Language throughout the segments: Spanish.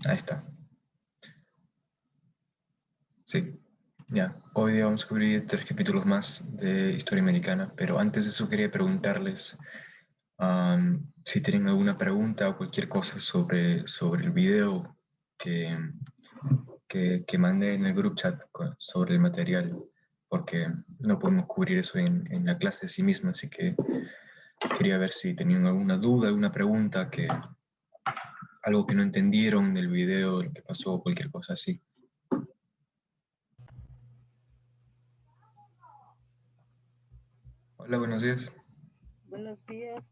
Ahí está. Sí, ya. Hoy día vamos a cubrir 3 capítulos más de Historia Americana, pero antes de eso quería preguntarles si tienen alguna pregunta o cualquier cosa sobre el video que, que mandé en el group chat sobre el material, porque no podemos cubrir eso en la clase en sí misma, así que quería ver si tenían alguna duda, alguna pregunta, algo que no entendieron del video, lo que pasó, cualquier cosa así. Hola, buenos días. Buenos días.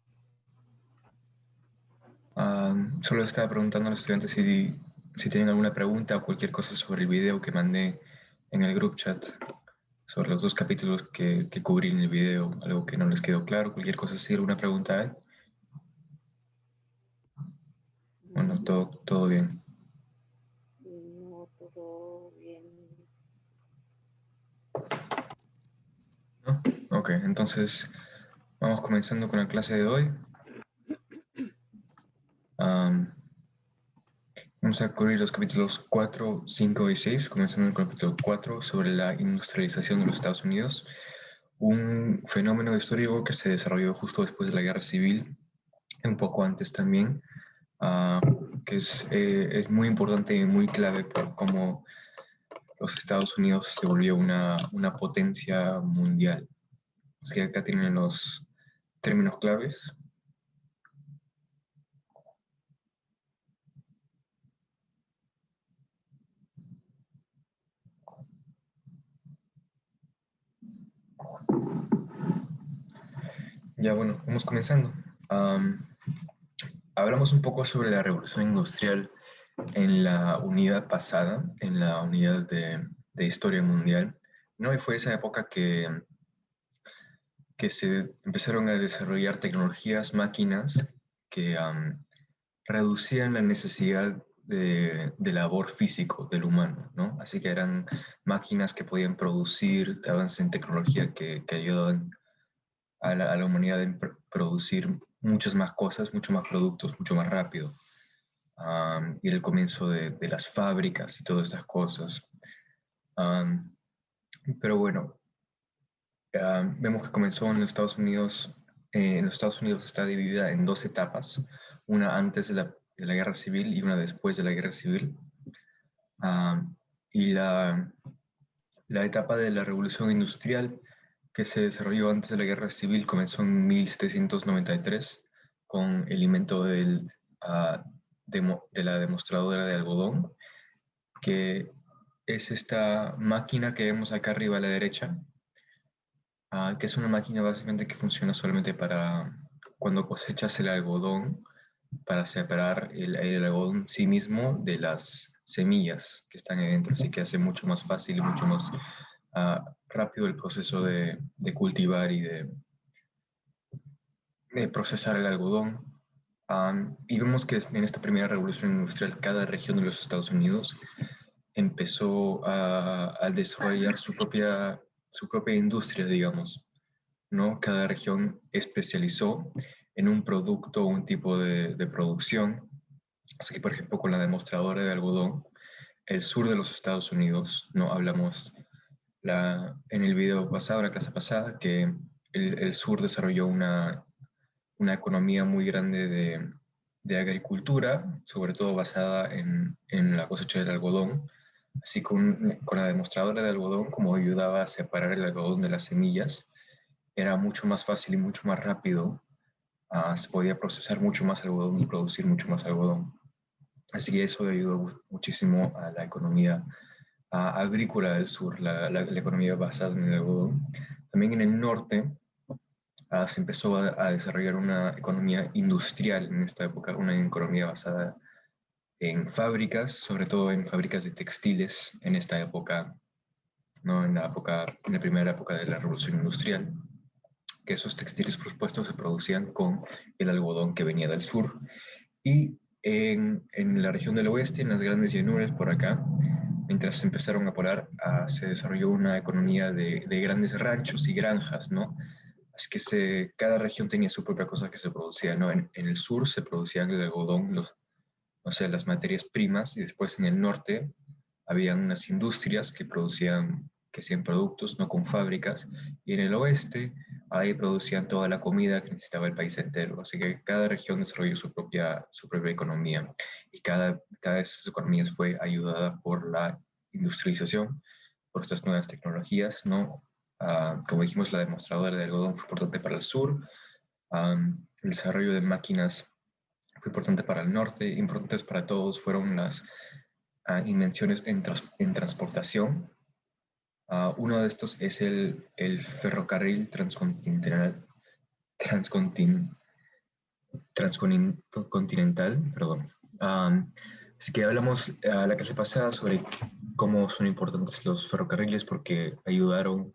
Solo estaba preguntando a los estudiantes si tienen alguna pregunta o cualquier cosa sobre el video que mandé en el group chat, sobre los 2 capítulos que cubrí en el video, algo que no les quedó claro, cualquier cosa así, alguna pregunta hay. Bueno, todo bien. No, todo bien. ¿No? Ok, entonces vamos comenzando con la clase de hoy. Am, Vamos a cubrir los capítulos 4, 5 y 6, comenzando con el capítulo 4 sobre la industrialización de los Estados Unidos, un fenómeno histórico que se desarrolló justo después de la Guerra Civil, un poco antes también, que es muy importante y muy clave por cómo los Estados Unidos se volvió una potencia mundial. Así que acá tienen los términos claves. Ya bueno, vamos comenzando. Hablamos un poco sobre la revolución industrial en la unidad pasada, en la unidad de historia mundial, ¿no? Y fue esa época que se empezaron a desarrollar tecnologías, máquinas que reducían la necesidad de labor físico del humano, ¿no? Así que eran máquinas que podían producir avances en tecnología que ayudaban a la humanidad en producir muchas más cosas, muchos más productos, mucho más rápido. Y el comienzo de las fábricas y todas estas cosas. Um, pero bueno, vemos que comenzó en los Estados Unidos. En los Estados Unidos está dividida en 2 etapas, una antes de la Guerra Civil y una después de la Guerra Civil. Y la etapa de la Revolución Industrial que se desarrolló antes de la Guerra Civil comenzó en 1793 con el invento ah, de la demostradora de algodón, que es esta máquina que vemos acá arriba a la derecha, que es una máquina básicamente que funciona solamente para cuando cosechas el algodón, para separar el algodón en sí mismo de las semillas que están ahí dentro, así que hace mucho más fácil y mucho más rápido el proceso de cultivar y de procesar el algodón. Y vemos que en esta primera revolución industrial cada región de los Estados Unidos empezó a desarrollar su propia industria, digamos, ¿no? Cada región especializó en un producto o un tipo de producción. Así que, por ejemplo, con la demostradora de algodón, el sur de los Estados Unidos, ¿no? Hablamos en el video pasado, la clase pasada, que el sur desarrolló una economía muy grande de agricultura, sobre todo basada en la cosecha del algodón. Así con la demostradora de algodón, como ayudaba a separar el algodón de las semillas, era mucho más fácil y mucho más rápido. Se podía procesar mucho más algodón y producir mucho más algodón. Así que eso ayudó muchísimo a la economía agrícola del sur, la economía basada en el algodón. También en el norte se empezó a desarrollar una economía industrial en esta época, una economía basada en fábricas, sobre todo en fábricas de textiles en esta época, ¿no? En la primera época de la revolución industrial, que esos textiles, por supuesto, se producían con el algodón que venía del sur. Y en la región del oeste, en las grandes llanuras por acá, mientras se empezaron a poblar, se desarrolló una economía de grandes ranchos y granjas, ¿no? Así que cada región tenía su propia cosa que se producía, ¿no? En el sur se producían el algodón, los o sea, las materias primas, y después en el norte había unas industrias que hacían productos, no con fábricas, y en el oeste ahí producían toda la comida que necesitaba el país entero. Así que cada región desarrolló su propia economía, y cada de esas economías fue ayudada por la industrialización, por estas nuevas tecnologías, ¿no? Como dijimos, la demostradora de algodón fue importante para el sur, el desarrollo de máquinas fue importante para el norte, importantes para todos fueron las invenciones en transportación. Uno de estos es el ferrocarril transcontin- transcontinental, perdón. Así que hablamos la clase pasada sobre cómo son importantes los ferrocarriles porque ayudaron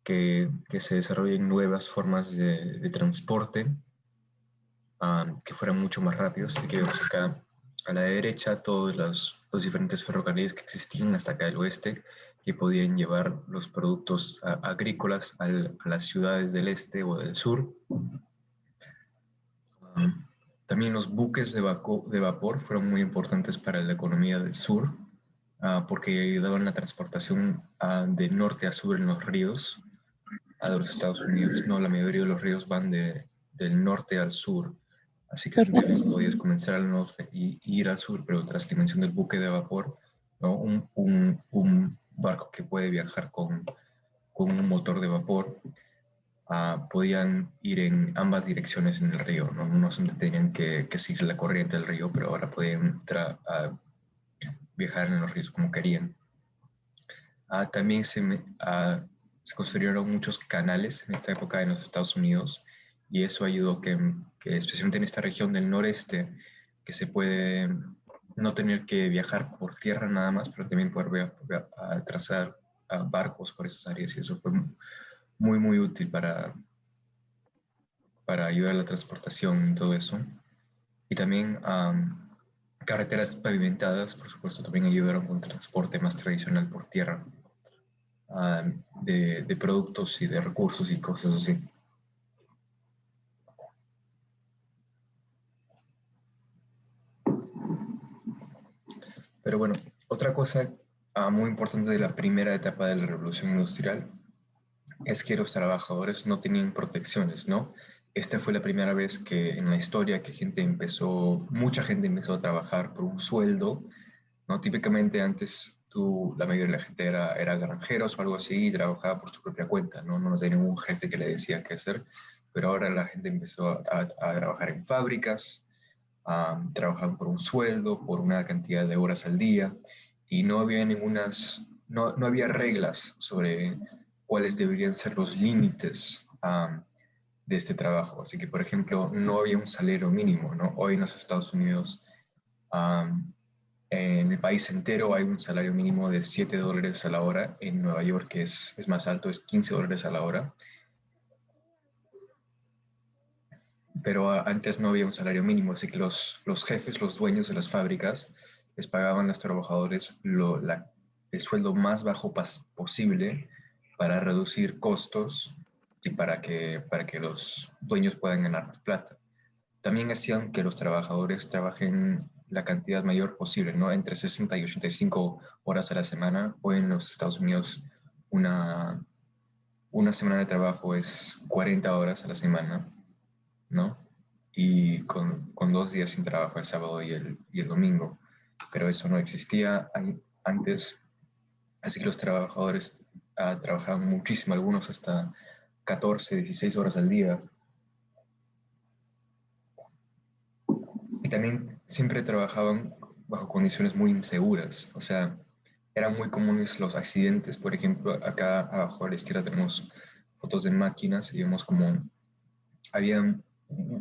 que se desarrollen nuevas formas de transporte que fueran mucho más rápidos. Así que vemos acá a la derecha todos los diferentes ferrocarriles que existían hasta acá del oeste, que podían llevar los productos agrícolas a las ciudades del este o del sur. También los buques de vapor fueron muy importantes para la economía del sur, porque ayudaban la transportación de norte a sur en los ríos de los Estados Unidos. No, la mayoría de los ríos van del norte al sur. Así que simplemente podías comenzar al norte y ir al sur, pero tras la invención del buque de vapor, ¿no? Un barco que puede viajar con un motor de vapor, podían ir en ambas direcciones en el río, ¿no? No solo tenían que seguir la corriente del río, pero ahora podían viajar en los ríos como querían. También se construyeron muchos canales en esta época en los Estados Unidos, y eso ayudó que especialmente en esta región del noreste, que se puede no tener que viajar por tierra nada más, pero también poder trazar barcos por esas áreas, y eso fue muy, muy útil para ayudar a la transportación y todo eso. Y también carreteras pavimentadas, por supuesto, también ayudaron con transporte más tradicional por tierra, de productos y de recursos y cosas así. Pero bueno, otra cosa muy importante de la primera etapa de la revolución industrial es que los trabajadores no tenían protecciones, ¿no? Esta fue la primera vez que en la historia que mucha gente empezó a trabajar por un sueldo, ¿no? Típicamente antes la mayoría de la gente era granjeros o algo así y trabajaba por su propia cuenta, ¿no? No tenía ningún jefe que le decía qué hacer, pero ahora la gente empezó a trabajar en fábricas, trabajaban por un sueldo, por una cantidad de horas al día, y no había reglas sobre cuáles deberían ser los límites de este trabajo. Así que, por ejemplo, no había un salario mínimo, ¿no? Hoy en los Estados Unidos, en el país entero hay un salario mínimo de $7 a la hora. En Nueva York, que es más alto, es $15 a la hora. Pero antes no había un salario mínimo, así que los jefes, los dueños de las fábricas, les pagaban a los trabajadores el sueldo más bajo posible para reducir costos y para que los dueños puedan ganar más plata. También hacían que los trabajadores trabajen la cantidad mayor posible, ¿no? Entre 60 y 85 horas a la semana. Hoy en los Estados Unidos una semana de trabajo es 40 horas a la semana, ¿no? Y con 2 días sin trabajo, el sábado y el domingo. Pero eso no existía antes, así que los trabajadores trabajaban muchísimo, algunos hasta 14, 16 horas al día. Y también siempre trabajaban bajo condiciones muy inseguras, o sea, eran muy comunes los accidentes. Por ejemplo, acá abajo a la izquierda tenemos fotos de máquinas y vemos como habían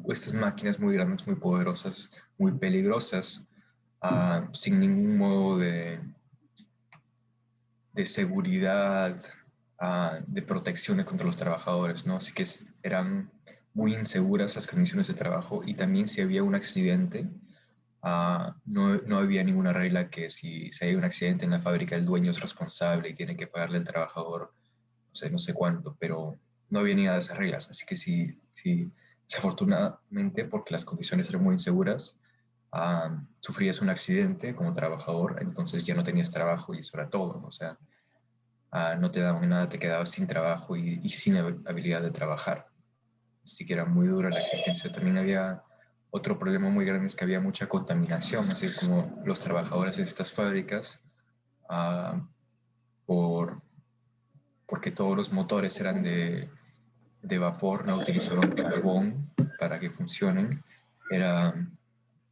estas máquinas muy grandes, muy poderosas, muy peligrosas, sin ningún modo de seguridad, de protecciones contra los trabajadores, ¿no? Así que eran muy inseguras las condiciones de trabajo, y también si había un accidente, no había ninguna regla que si hay un accidente en la fábrica el dueño es responsable y tiene que pagarle al trabajador no sé cuánto, pero no había ni nada de esas reglas. Así que sí, desafortunadamente, porque las condiciones eran muy inseguras, sufrías un accidente como trabajador, entonces ya no tenías trabajo y eso era todo, ¿no? O sea, no te daban nada, te quedabas sin trabajo y sin habilidad de trabajar. Así que era muy dura la existencia. También había otro problema muy grande, es que había mucha contaminación, así como los trabajadores de estas fábricas, ah, por, porque todos los motores eran de vapor, no utilizaban carbón para que funcionen. Era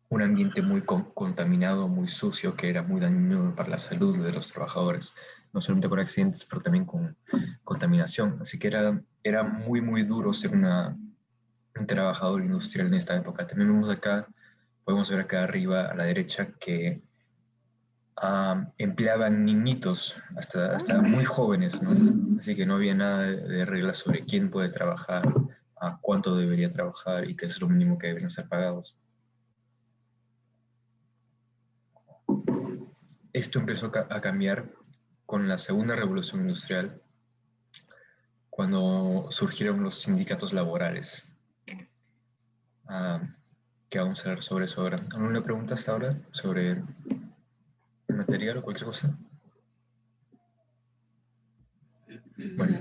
un ambiente muy contaminado, muy sucio, que era muy dañino para la salud de los trabajadores, no solamente por accidentes, pero también con contaminación. Así que era muy, muy duro ser un trabajador industrial en esta época. También vemos acá, podemos ver acá arriba a la derecha que empleaban niñitos hasta muy jóvenes, ¿no? Así que no había nada de reglas sobre quién puede trabajar, a cuánto debería trabajar y qué es lo mínimo que deberían ser pagados. Esto empezó a cambiar con la segunda revolución industrial, cuando surgieron los sindicatos laborales. ¿Qué vamos a hablar sobre eso ahora? ¿Alguna pregunta hasta ahora sobre el material o cualquier cosa? Bueno,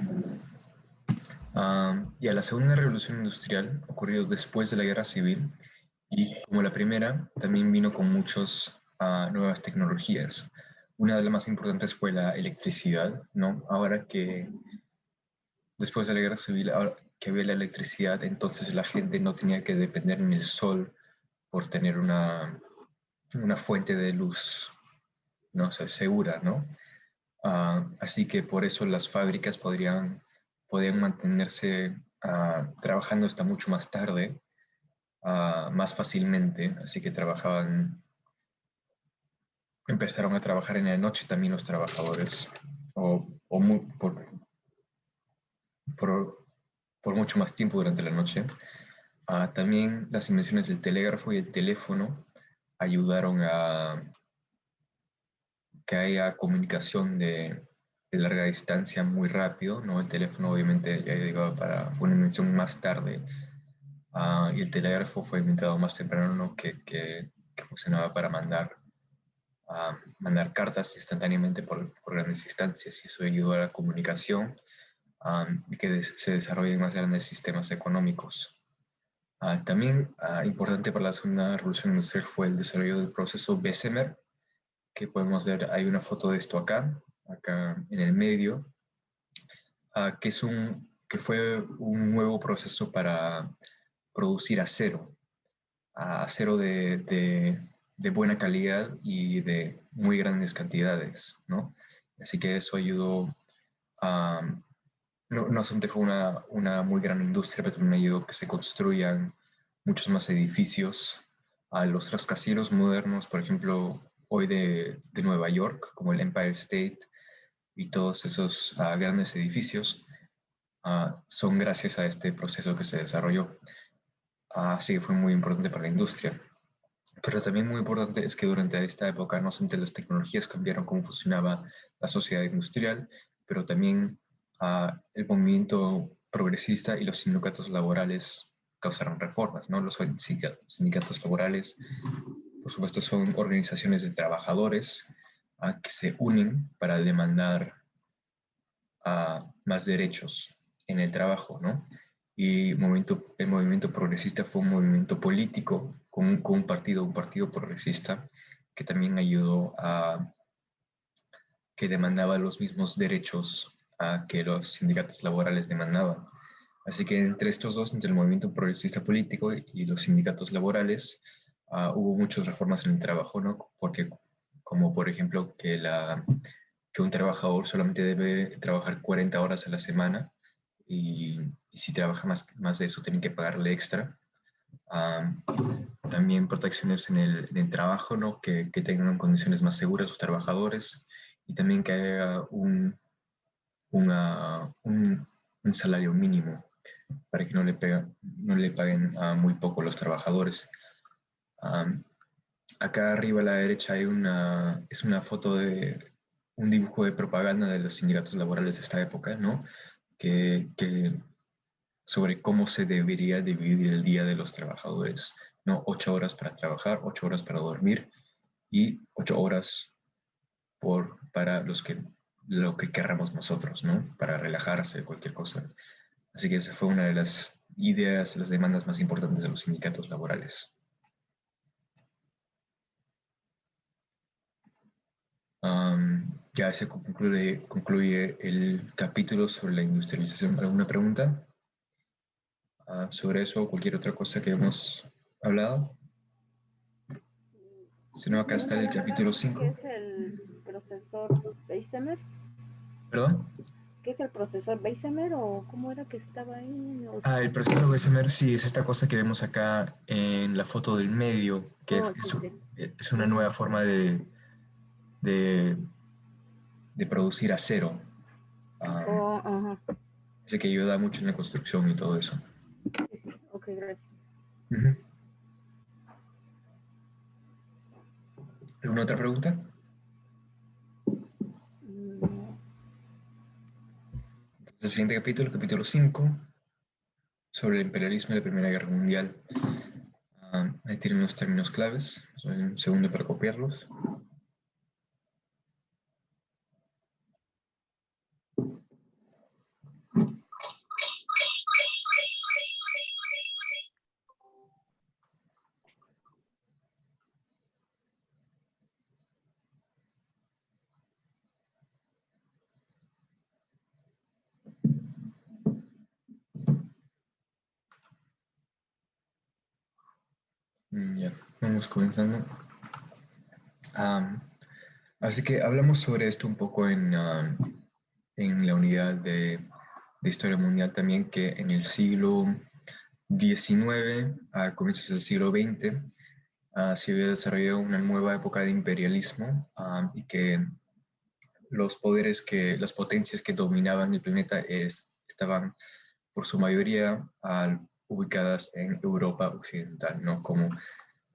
y a la segunda revolución industrial ocurrió después de la guerra civil y como la primera también vino con muchas nuevas tecnologías. Una de las más importantes fue la electricidad, ¿no? Ahora que después de la guerra civil, ahora que había la electricidad, entonces la gente no tenía que depender en el sol por tener una fuente de luz, no sé, segura, ¿no? Así que por eso las fábricas podían mantenerse trabajando hasta mucho más tarde, más fácilmente, así que empezaron a trabajar en la noche también los trabajadores, o por, por mucho más tiempo durante la noche. También las invenciones del telégrafo y el teléfono ayudaron a que haya comunicación de larga distancia muy rápido, ¿no? El teléfono obviamente ya llegaba fue una invención más tarde, y el telégrafo fue inventado más temprano, ¿no? Que funcionaba para mandar cartas instantáneamente por grandes distancias, y eso ayudó a la comunicación, y que se desarrollen más grandes sistemas económicos. También importante para la segunda revolución industrial fue el desarrollo del proceso Bessemer, que podemos ver, hay una foto de esto acá en el medio, que fue un nuevo proceso para producir acero, acero de buena calidad y de muy grandes cantidades, ¿no? Así que eso ayudó a, no solamente fue una muy gran industria, pero también ayudó a que se construyan muchos más edificios. A los rascacielos modernos, por ejemplo, hoy de Nueva York, como el Empire State y todos esos grandes edificios, son gracias a este proceso que se desarrolló. Así que fue muy importante para la industria. Pero también muy importante es que durante esta época no solamente las tecnologías cambiaron cómo funcionaba la sociedad industrial, pero también el movimiento progresista y los sindicatos laborales causaron reformas, ¿no? Los sindicatos laborales, por supuesto, son organizaciones de trabajadores que se unen para demandar más derechos en el trabajo, ¿no? Y el movimiento progresista fue un movimiento político con un partido progresista, que también ayudó que demandaba los mismos derechos que los sindicatos laborales demandaban. Así que entre estos dos, entre el movimiento progresista político y los sindicatos laborales, hubo muchas reformas en el trabajo, ¿no? Porque, como por ejemplo, que un trabajador solamente debe trabajar 40 horas a la semana, y si trabaja más de eso, tienen que pagarle extra. Um, También protecciones en el trabajo, ¿no? Que tengan condiciones más seguras los trabajadores, y también que haya un salario mínimo para que no le paguen muy poco a los trabajadores. Um, Acá arriba a la derecha es una foto de un dibujo de propaganda de los sindicatos laborales de esta época, ¿no? Que sobre cómo se debería dividir el día de los trabajadores. ¿no? 8 horas para trabajar, 8 horas para dormir y 8 horas para lo que querramos nosotros, ¿no? Para relajarse, cualquier cosa. Así que esa fue una de las ideas, las demandas más importantes de los sindicatos laborales. Ya se concluye el capítulo sobre la industrialización. ¿Alguna pregunta sobre eso o cualquier otra cosa que hemos hablado? Si no, acá ¿Me está el capítulo recuerdas qué 5. es el procesor Bessemer? ¿Perdón? ¿Qué es el procesor Bessemer o cómo era que estaba ahí? El proceso Bessemer sí es esta cosa que vemos acá en la foto del medio, que Oh, sí, sí. es una nueva forma de, de producir acero. Oh, ajá. Así que ayuda mucho en la construcción y todo eso. Sí, sí. Ok, gracias. Ujú. ¿Alguna otra pregunta? No. Entonces, el siguiente capítulo, capítulo 5, sobre el imperialismo y la Primera Guerra Mundial. Ahí tienen los términos claves. Un segundo para copiarlos. Ya, vamos comenzando. Así que hablamos sobre esto un poco en la unidad de Historia Mundial también, que en el siglo XIX, a comienzos del siglo XX, se había desarrollado una nueva época de imperialismo y que los poderes las potencias que dominaban el planeta estaban por su mayoría ubicadas en Europa Occidental, ¿no? Como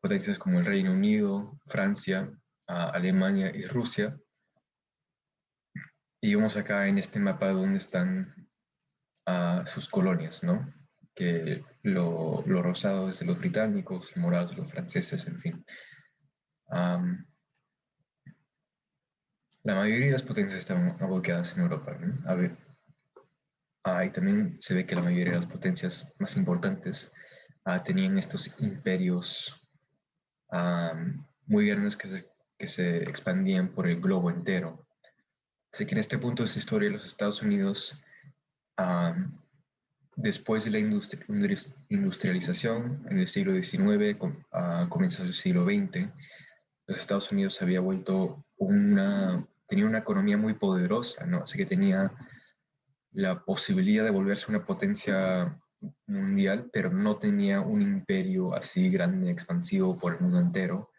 potencias como el Reino Unido, Francia, Alemania y Rusia. Y vemos acá en este mapa donde están sus colonias, ¿no? Que lo rosado es de los británicos, el morado de los franceses, en fin. Um, la mayoría de las potencias están ubicadas en Europa, ¿no? A ver, y también se ve que la mayoría de las potencias más importantes tenían estos imperios muy grandes que se expandían por el globo entero. Así que en este punto de esta historia, los Estados Unidos, después de la industrialización en el siglo XIX, a comienzos del siglo XX, los Estados Unidos se había vuelto tenía una economía muy poderosa, ¿no? Así que tenía la posibilidad de volverse una potencia mundial, pero no tenía un imperio así grande, expansivo por el mundo entero,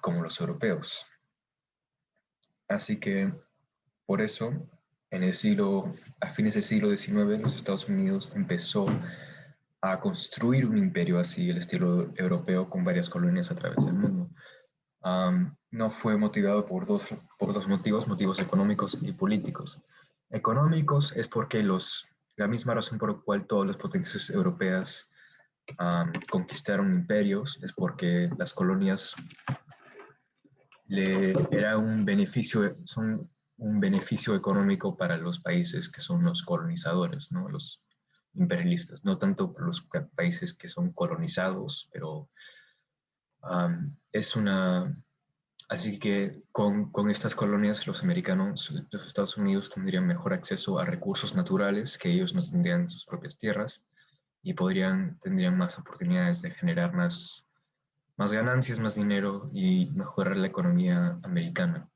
como los europeos. Así que por eso, a fines del siglo XIX, los Estados Unidos empezó a construir un imperio así, el estilo europeo, con varias colonias a través del mundo. No fue motivado por dos motivos económicos y políticos. Económicos es porque la misma razón por la cual todas las potencias europeas conquistaron imperios es porque las colonias era son un beneficio económico para los países que son los colonizadores, ¿no? Los imperialistas, no tanto para los países que son colonizados, pero es una... Así que con estas colonias los americanos, los Estados Unidos tendrían mejor acceso a recursos naturales que ellos no tendrían en sus propias tierras y tendrían más oportunidades de generar más ganancias, más dinero y mejorar la economía americana.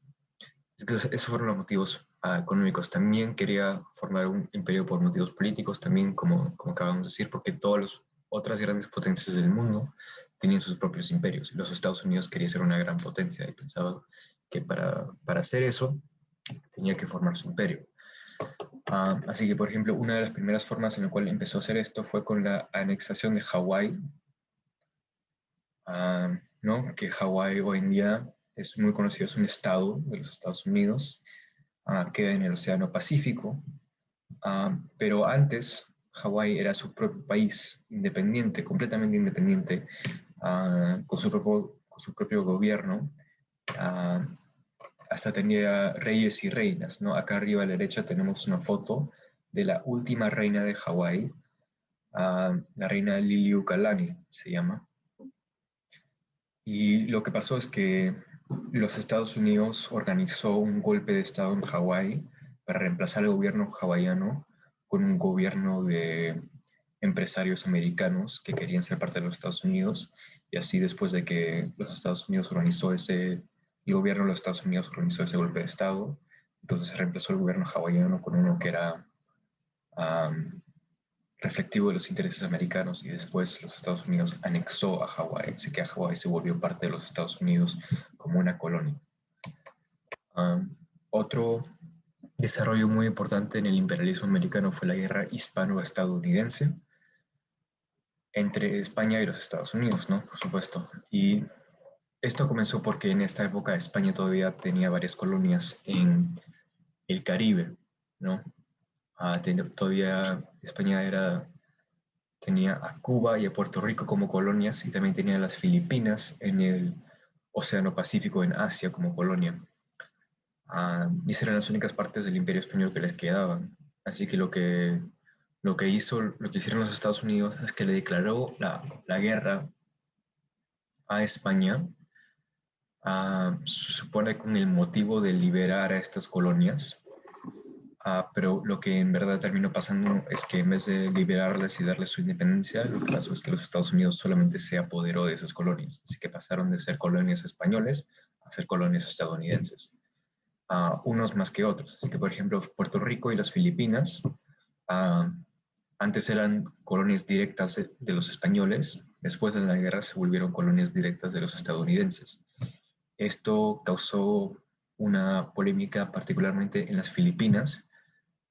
Esos fueron los motivos económicos. También quería formar un imperio por motivos políticos, también como acabamos de decir, porque todas las otras grandes potencias del mundo tenían sus propios imperios. Los Estados Unidos quería ser una gran potencia y pensaba que para hacer eso tenía que formar su imperio. Así que, por ejemplo, una de las primeras formas en la cual empezó a hacer esto fue con la anexación de Hawái, ¿no? Que Hawái hoy en día es muy conocido, es un estado de los Estados Unidos, queda en el Océano Pacífico, pero antes Hawái era su propio país, independiente, completamente independiente, con su propio gobierno. ah, Hasta tenía reyes y reinas, ¿no? Acá arriba a la derecha tenemos una foto de la última reina de Hawái, la reina Liliuokalani se llama. Y lo que pasó es que los Estados Unidos organizó un golpe de Estado en Hawái para reemplazar el gobierno hawaiano con un gobierno de empresarios americanos que querían ser parte de los Estados Unidos. Y así después de que los Estados Unidos el gobierno de los Estados Unidos organizó ese golpe de Estado, entonces se reemplazó el gobierno hawaiano con uno que era um, reflectivo de los intereses americanos, y después los Estados Unidos anexó a Hawái, así que Hawái se volvió parte de los Estados Unidos como una colonia. Otro desarrollo muy importante en el imperialismo americano fue la guerra hispano-estadounidense entre España y los Estados Unidos, ¿no? Por supuesto. Y esto comenzó porque en esta época España todavía tenía varias colonias en el Caribe, ¿no? Todavía España tenía a Cuba y a Puerto Rico como colonias, y también tenía a las Filipinas en el Océano Pacífico en Asia como colonia. Y esas eran las únicas partes del Imperio Español que les quedaban. Así que lo que hicieron los Estados Unidos es que le declaró la guerra a España, se supone con el motivo de liberar a estas colonias. Pero lo que en verdad terminó pasando es que en vez de liberarles y darles su independencia, lo que pasó es que los Estados Unidos solamente se apoderó de esas colonias. Así que pasaron de ser colonias españoles a ser colonias estadounidenses, unos más que otros. Así que, por ejemplo, Puerto Rico y las Filipinas antes eran colonias directas de los españoles. Después de la guerra se volvieron colonias directas de los estadounidenses. Esto causó una polémica particularmente en las Filipinas,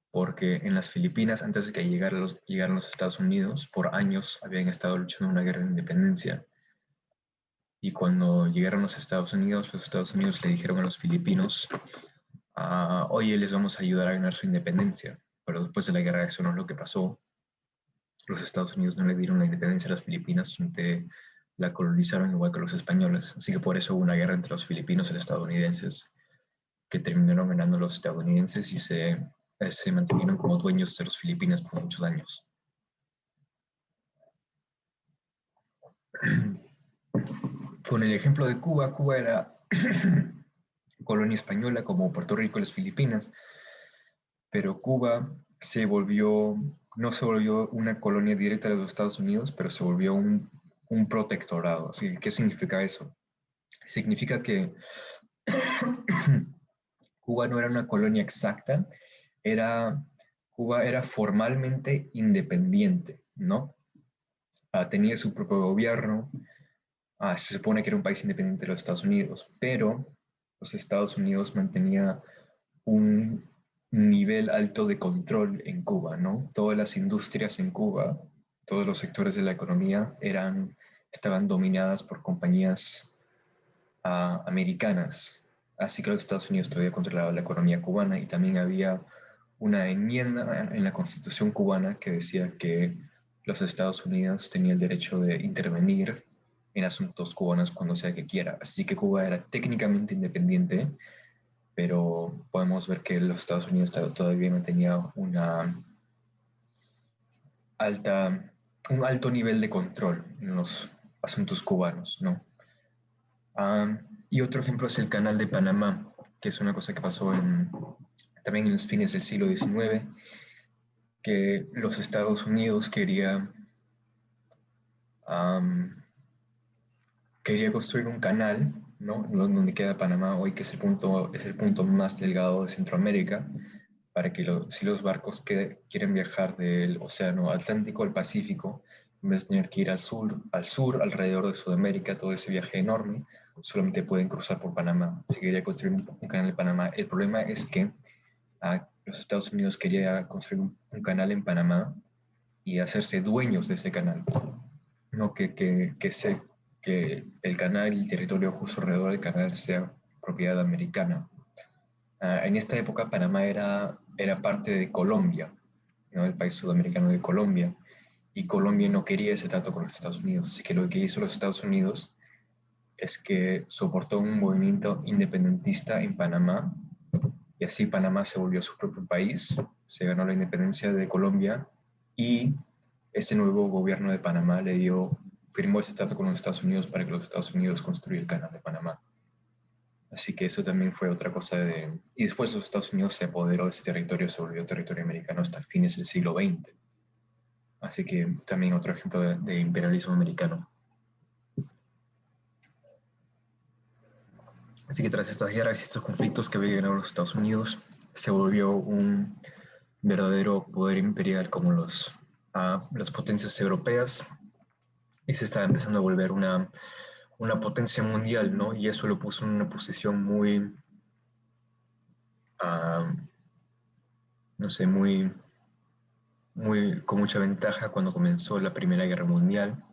porque en las Filipinas, antes de que llegaran los Estados Unidos, por años habían estado luchando una guerra de independencia. Y cuando llegaron los Estados Unidos le dijeron a los filipinos, oye, les vamos a ayudar a ganar su independencia. Pero después de la guerra eso no es lo que pasó. Los Estados Unidos no le dieron la independencia a las Filipinas, sino que la colonizaron igual que los españoles. Así que por eso hubo una guerra entre los filipinos y los estadounidenses, que terminaron ganando los estadounidenses y se mantuvieron como dueños de las Filipinas por muchos años. Con el ejemplo de Cuba, Cuba era colonia española como Puerto Rico y las Filipinas, pero Cuba no se volvió una colonia directa de los Estados Unidos, pero se volvió un protectorado. Así, ¿qué significa eso? Significa que Cuba no era una colonia exacta, Cuba era formalmente independiente, ¿no? Tenía su propio gobierno, se supone que era un país independiente de los Estados Unidos, pero los Estados Unidos mantenía un nivel alto de control en Cuba, ¿no? Todas las industrias en Cuba, todos los sectores de la economía estaban dominadas por compañías americanas. Así que los Estados Unidos todavía controlaban la economía cubana, y también había una enmienda en la Constitución cubana que decía que los Estados Unidos tenían el derecho de intervenir en asuntos cubanos cuando sea que quiera. Así que Cuba era técnicamente independiente, pero podemos ver que los Estados Unidos todavía mantenía un alto nivel de control en los asuntos cubanos, ¿no? Y otro ejemplo es el Canal de Panamá, que es una cosa que pasó también en los fines del siglo XIX, que los Estados Unidos quería construir un canal, ¿no? Donde queda Panamá hoy, que es el punto más delgado de Centroamérica, para que si los barcos quieren viajar del Océano Atlántico al Pacífico, en vez de tener que ir al sur, alrededor de Sudamérica, todo ese viaje enorme, solamente pueden cruzar por Panamá. Se quería construir un canal de Panamá. El problema es que los Estados Unidos quería construir un canal en Panamá y hacerse dueños de ese canal, no que el canal y el territorio justo alrededor del canal sea propiedad americana. En esta época Panamá era parte de Colombia, ¿no? El país sudamericano de Colombia. Y Colombia no quería ese trato con los Estados Unidos. Así que lo que hizo los Estados Unidos es que soportó un movimiento independentista en Panamá, y así Panamá se volvió su propio país, se ganó la independencia de Colombia, y ese nuevo gobierno de Panamá firmó ese trato con los Estados Unidos para que los Estados Unidos construyan el canal de Panamá. Así que eso también fue otra cosa de... Y después los Estados Unidos se apoderó de ese territorio, se volvió territorio americano hasta fines del siglo XX. Así que también otro ejemplo de imperialismo americano. Así que tras estas guerras y estos conflictos que había ganado los Estados Unidos, se volvió un verdadero poder imperial como las potencias europeas, y se estaba empezando a volver una potencia mundial, ¿no? Y eso lo puso en una posición muy, no sé, con mucha ventaja cuando comenzó la Primera Guerra Mundial.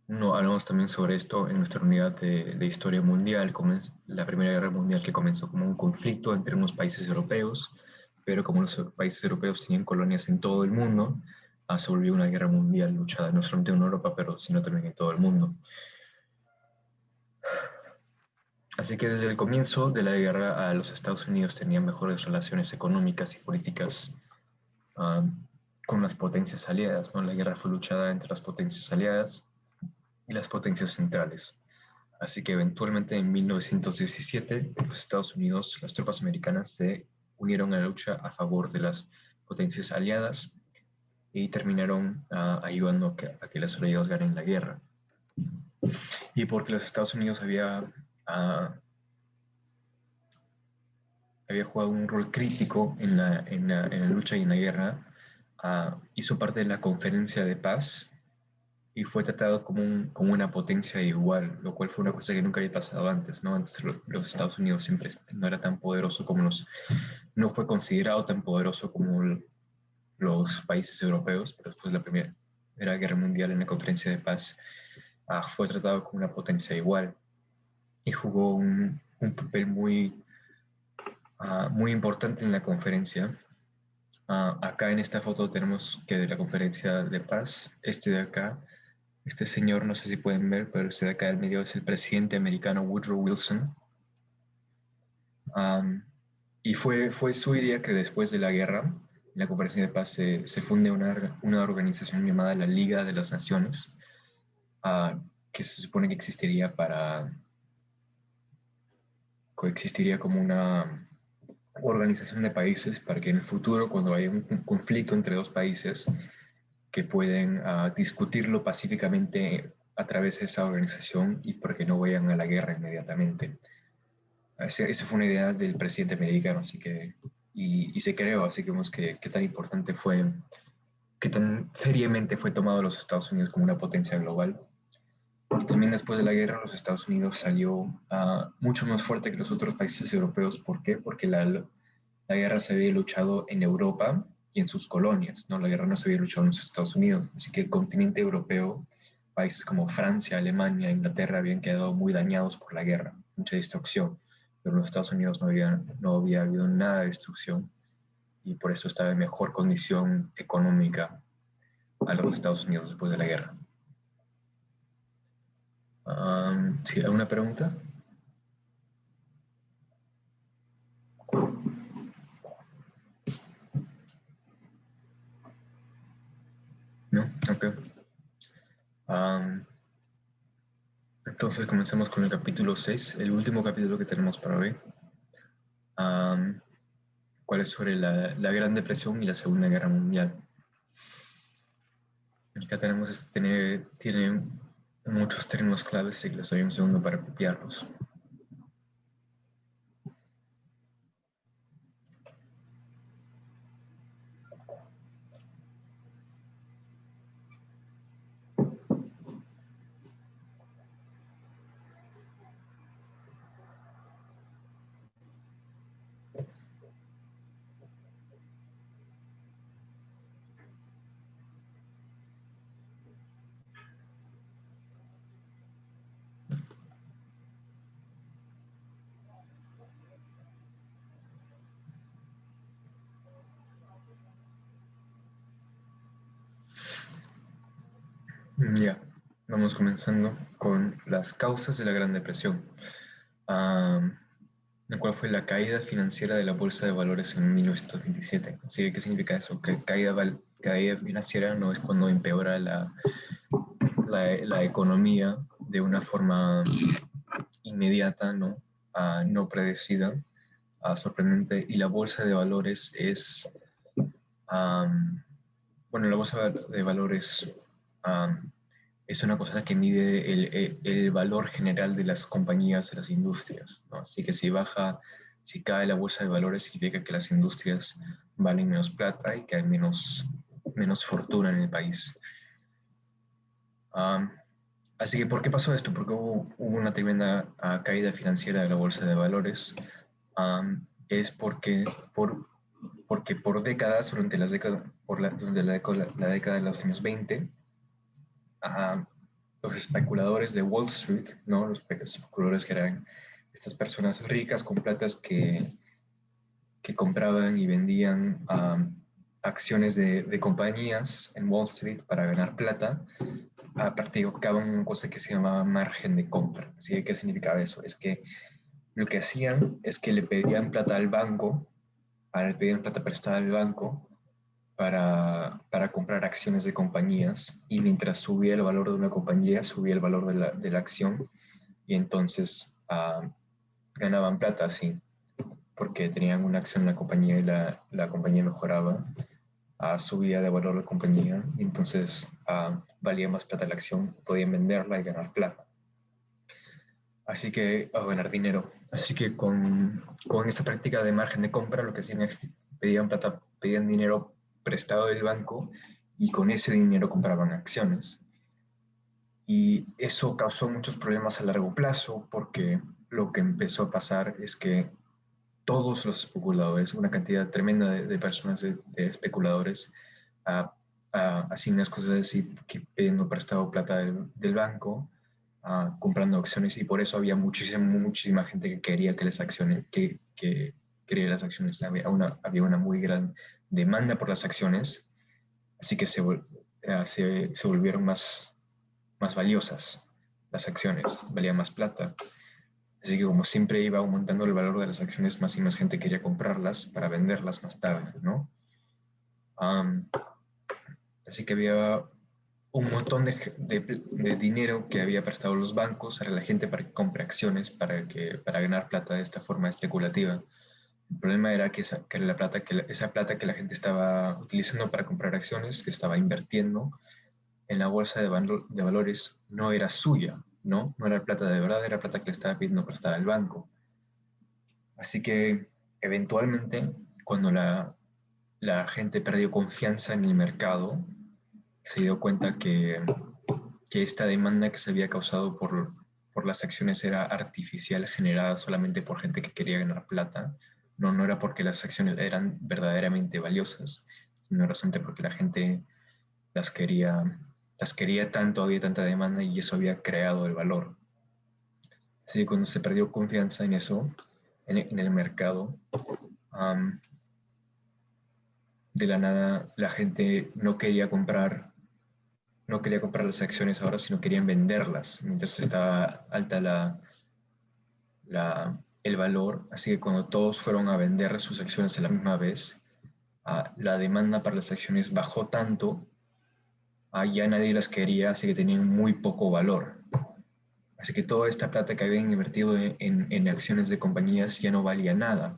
No, hablamos también sobre esto en nuestra unidad de Historia Mundial, como la Primera Guerra Mundial, que comenzó como un conflicto entre unos países europeos, pero como los países europeos tenían colonias en todo el mundo, se volvió una guerra mundial luchada no solamente en Europa, pero sino también en todo el mundo. Así que desde el comienzo de la guerra, los Estados Unidos tenían mejores relaciones económicas y políticas uh, con las potencias aliadas, ¿no? La guerra fue luchada entre las potencias aliadas y las potencias centrales. Así que eventualmente en 1917 los Estados Unidos, las tropas americanas se unieron a la lucha a favor de las potencias aliadas y terminaron ayudando a que los aliados ganen la guerra. Y porque los Estados Unidos había jugado un rol crítico en la lucha y en la guerra, hizo parte de la Conferencia de Paz y fue tratado como una potencia igual, lo cual fue una cosa que nunca había pasado antes, ¿no? Antes los Estados Unidos siempre no era tan poderoso no fue considerado tan poderoso como los países europeos, pero después de la Primera Guerra Mundial en la Conferencia de Paz, fue tratado como una potencia igual y jugó un papel muy importante en la conferencia. Acá en esta foto tenemos que de la Conferencia de Paz, de acá, este señor, no sé si pueden ver, pero este de acá del medio es el presidente americano Woodrow Wilson. Y fue su idea que después de la guerra, en la Conferencia de Paz, se funde una organización llamada la Liga de las Naciones, que se supone que coexistiría como una organización de países para que en el futuro, cuando haya un conflicto entre dos países, que pueden discutirlo pacíficamente a través de esa organización y para que no vayan a la guerra inmediatamente. Esa fue una idea del presidente americano, así que, y se creó, así que vemos que tan importante fue, que tan seriamente fue tomado los Estados Unidos como una potencia global. Y también después de la guerra, los Estados Unidos salió mucho más fuerte que los otros países europeos. ¿Por qué? Porque la guerra se había luchado en Europa y en sus colonias, ¿no? La guerra no se había luchado en los Estados Unidos. Así que el continente europeo, países como Francia, Alemania, Inglaterra, habían quedado muy dañados por la guerra, mucha destrucción. Pero en los Estados Unidos no había habido nada de destrucción, y por eso estaba en mejor condición económica a los Estados Unidos después de la guerra. ¿Sí, alguna pregunta? ¿No? Ok. Entonces comencemos con el capítulo 6, el último capítulo que tenemos para hoy. ¿Cuál es sobre la Gran Depresión y la Segunda Guerra Mundial? Acá tiene muchos términos claves, y les doy un segundo para copiarlos. Ya, vamos comenzando con las causas de la Gran Depresión, la cual fue la caída financiera de la Bolsa de Valores en 1927. Así que, ¿qué significa eso? Que caída financiera no es cuando empeora la economía de una forma inmediata, ¿no? No predecida, sorprendente, y la Bolsa de Valores es, bueno, la Bolsa de Valores um, es una cosa que mide el valor general de las compañías, de las industrias, ¿no? Así que si cae la bolsa de valores, significa que las industrias valen menos plata y que hay menos fortuna en el país. Um, Así que, ¿por qué pasó esto? Porque hubo una tremenda caída financiera de la bolsa de valores. Es porque por décadas, durante la década de los años 20, a los especuladores de Wall Street, ¿no? Los especuladores que eran estas personas ricas con platas que compraban y vendían acciones de compañías en Wall Street para ganar plata, practicaban una cosa que se llamaba margen de compra. ¿Así que qué significaba eso? Es que lo que hacían es que le pedían plata al banco, le pedían plata prestada al banco para comprar acciones de compañías, y mientras subía el valor de una compañía, subía el valor de la acción, y entonces ganaban plata así, porque tenían una acción en la compañía y la compañía mejoraba, subía de valor la compañía, y entonces valía más plata la acción, podían venderla y ganar plata. Así que, ganar dinero. Así que con esa práctica de margen de compra, lo que hacían es que pedían dinero prestado del banco, y con ese dinero compraban acciones. Y eso causó muchos problemas a largo plazo, porque lo que empezó a pasar es que todos los especuladores, una cantidad tremenda de personas, de especuladores, hacían las cosas así, pidiendo prestado plata del banco, comprando acciones, y por eso había muchísima gente que quería que las acciones, que quería las acciones. Había una muy gran demanda por las acciones, así que se volvieron más valiosas las acciones, valía más plata. Así que, como siempre iba aumentando el valor de las acciones, más y más gente quería comprarlas para venderlas más tarde, ¿no? Um, Así que había un montón de dinero que había prestado los bancos a la gente para que compre acciones, para ganar plata de esta forma especulativa. El problema era que esa plata que la gente estaba utilizando para comprar acciones, que estaba invirtiendo en la bolsa de valores, no era suya, ¿no? No era plata de verdad, era plata que le estaba pidiendo prestada al banco. Así que, eventualmente, cuando la gente perdió confianza en el mercado, se dio cuenta que esta demanda que se había causado por las acciones era artificial, generada solamente por gente que quería ganar plata. No era porque las acciones eran verdaderamente valiosas, sino realmente porque la gente las quería, las quería tanto, había tanta demanda, y eso había creado el valor. Así que cuando se perdió confianza en eso, en el mercado, um, de la nada la gente no quería comprar las acciones ahora, sino querían venderlas mientras estaba alta el valor. Así que cuando todos fueron a vender sus acciones a la misma vez, la demanda para las acciones bajó tanto, ya nadie las quería, así que tenían muy poco valor. Así que toda esta plata que habían invertido en acciones de compañías ya no valía nada,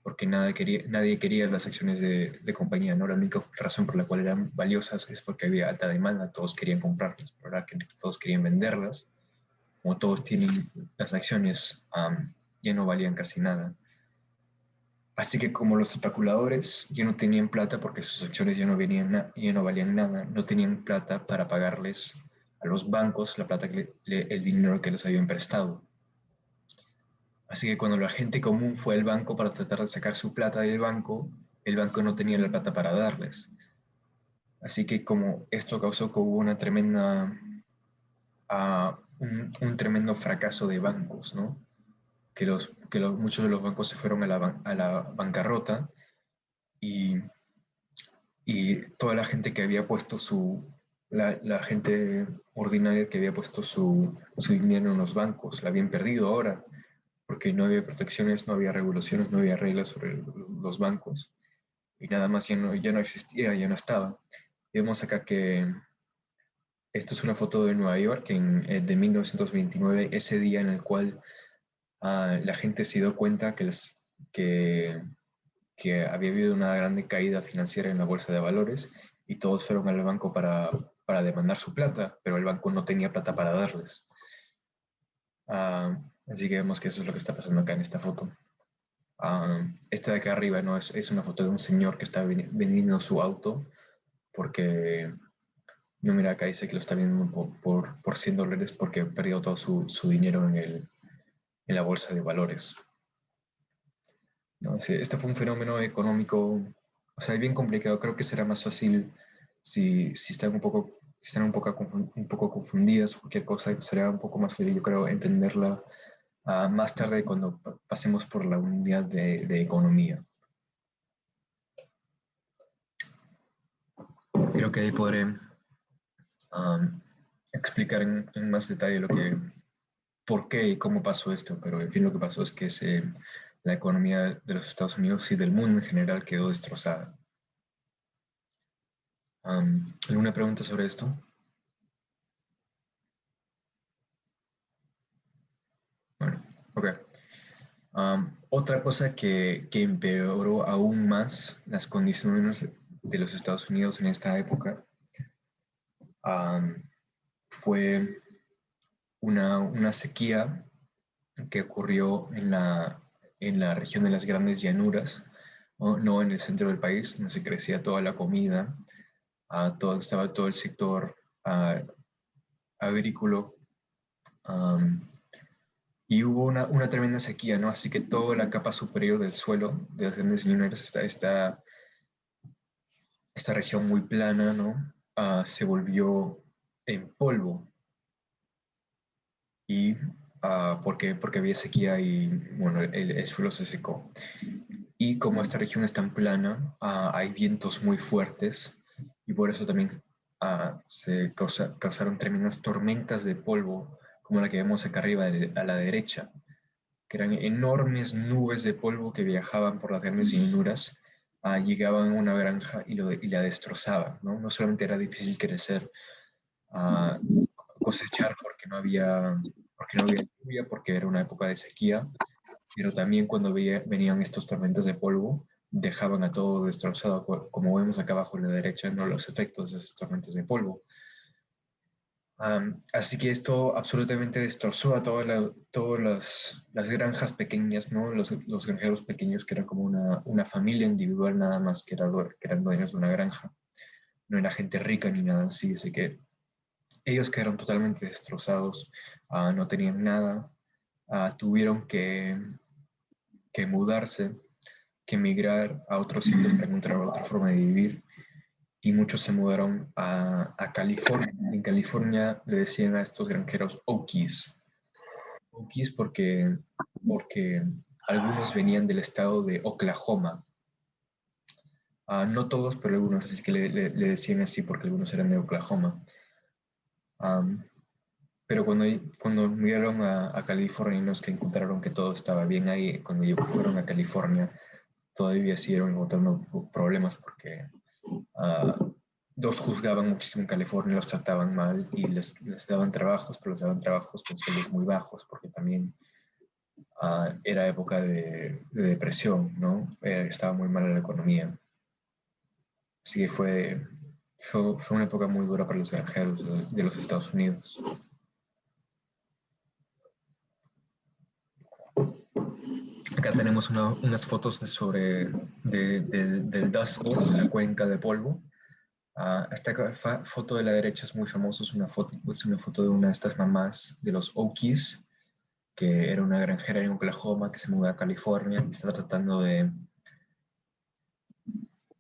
porque nadie quería las acciones de compañía, ¿no? La única razón por la cual eran valiosas es porque había alta demanda, todos querían comprarlas, pero ahora que todos querían venderlas, como todos tienen las acciones, ya no valían casi nada. Así que, como los especuladores ya no tenían plata porque sus acciones ya no valían nada, no tenían plata para pagarles a los bancos el dinero que les habían prestado. Así que cuando la gente común fue al banco para tratar de sacar su plata del banco, el banco no tenía la plata para darles. Así que, como esto causó que hubo un tremendo fracaso de bancos, ¿no? Muchos de los bancos se fueron a la bancarrota, y toda la gente que había puesto la gente ordinaria que había puesto su dinero en los bancos, la habían perdido ahora, porque no había protecciones, no había regulaciones, no había reglas sobre los bancos, y nada más ya no existía, ya no estaba. Y vemos acá que esto es una foto de Nueva York de 1929, ese día en el cual la gente se dio cuenta que, que había habido una grande caída financiera en la bolsa de valores y todos fueron al banco para demandar su plata, pero el banco no tenía plata para darles. Así que vemos que eso es lo que está pasando acá en esta foto. Esta de acá arriba no es una foto de un señor que está vendiendo su auto porque, no, mira, acá dice que lo está vendiendo por $100 porque perdió todo su dinero en la bolsa de valores. No, sí, este fue un fenómeno económico, o sea, bien complicado. Creo que será más fácil si están un poco confundidas, cualquier cosa, será un poco más fácil, yo creo, entenderla más tarde cuando pasemos por la unidad de economía. Creo que ahí podré explicar en más detalle por qué y cómo pasó esto, pero en fin lo que pasó es que la economía de los Estados Unidos y del mundo en general quedó destrozada. ¿Alguna pregunta sobre esto? Bueno, ok. Otra cosa que empeoró aún más las condiciones de los Estados Unidos en esta época fue una sequía que ocurrió en la región de las Grandes Llanuras, no en el centro del país, no se crecía toda la comida, estaba todo el sector agrícola, y hubo una tremenda sequía, ¿no? Así que toda la capa superior del suelo de las Grandes Llanuras, esta región muy plana, ¿no? Se volvió en polvo. Y porque había sequía y, bueno, el suelo se secó. Y como esta región es tan plana, hay vientos muy fuertes y por eso también causaron tremendas tormentas de polvo, como la que vemos acá arriba a la derecha, que eran enormes nubes de polvo que viajaban por las grandes llanuras, llegaban a una granja y la destrozaban, ¿no? No solamente era difícil crecer, ah, cosechar porque no había lluvia, porque era una época de sequía, pero también cuando venían estos tormentas de polvo, dejaban a todo destrozado, como vemos acá abajo a la derecha, ¿no? Los efectos de esas tormentas de polvo. Así que esto absolutamente destrozó a todas las granjas pequeñas, ¿no? Los granjeros pequeños, que eran como una familia individual nada más, que eran dueños de una granja. No era gente rica ni nada así, así que ellos quedaron totalmente destrozados, no tenían nada, tuvieron que mudarse, que emigrar a otros sitios para encontrar otra forma de vivir, y muchos se mudaron a California. En California le decían a estos granjeros Okies. Okies porque algunos venían del estado de Oklahoma. No todos, pero algunos, así que le decían así porque algunos eran de Oklahoma. Pero cuando migraron a California, los que encontraron que todo estaba bien ahí, cuando fueron a California, todavía siguieron encontrando problemas porque los juzgaban muchísimo en California, los trataban mal y les daban trabajos, pero les daban trabajos con sueldos muy bajos porque también era época de depresión, ¿no? Estaba muy mala la economía. Así que fue una época muy dura para los granjeros de los Estados Unidos. Acá tenemos unas fotos del Dust Bowl, de la cuenca de polvo. Esta foto de la derecha es muy famosa, es una foto de una de estas mamás de los Okies, que era una granjera en Oklahoma que se mudó a California y está tratando de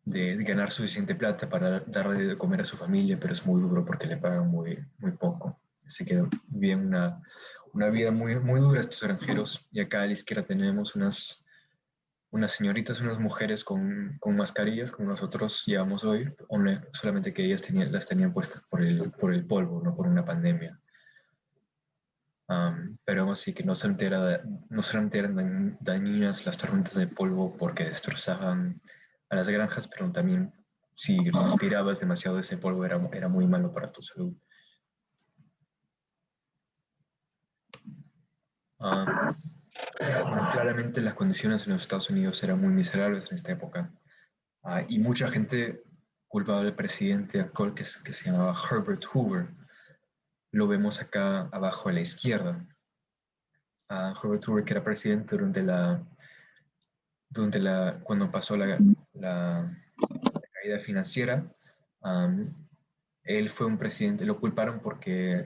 ganar suficiente plata para darle de comer a su familia, pero es muy duro porque le pagan muy poco. Así que viven una vida muy dura estos granjeros. Y acá a la izquierda tenemos unas señoritas, unas mujeres con mascarillas como nosotros llevamos hoy, solamente que ellas las tenían puestas por el polvo, no por una pandemia. Pero aún así que no solamente eran dañinas las tormentas de polvo porque destrozaban a las granjas, pero también si respirabas demasiado ese polvo era muy malo para tu salud. Bueno, claramente las condiciones en los Estados Unidos eran muy miserables en esta época. Y mucha gente culpaba al presidente actual que se llamaba Herbert Hoover. Lo vemos acá abajo a la izquierda. Herbert Hoover, que era presidente cuando pasó la caída financiera. Um, Él fue un presidente, lo culparon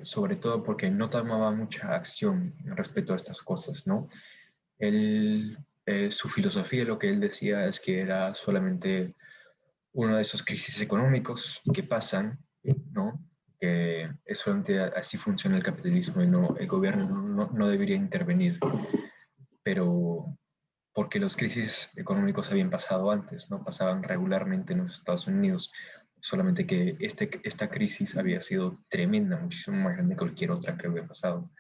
sobre todo porque no tomaba mucha acción respecto a estas cosas, ¿no? Su filosofía, lo que él decía es que era solamente uno de esos crisis económicos que pasan, ¿no? Que es solamente así funciona el capitalismo y el gobierno no debería intervenir, pero porque los crisis económicos habían pasado antes, ¿no? Pasaban regularmente en los Estados Unidos, solamente que esta crisis había sido tremenda, muchísimo más grande que cualquier otra que había pasado.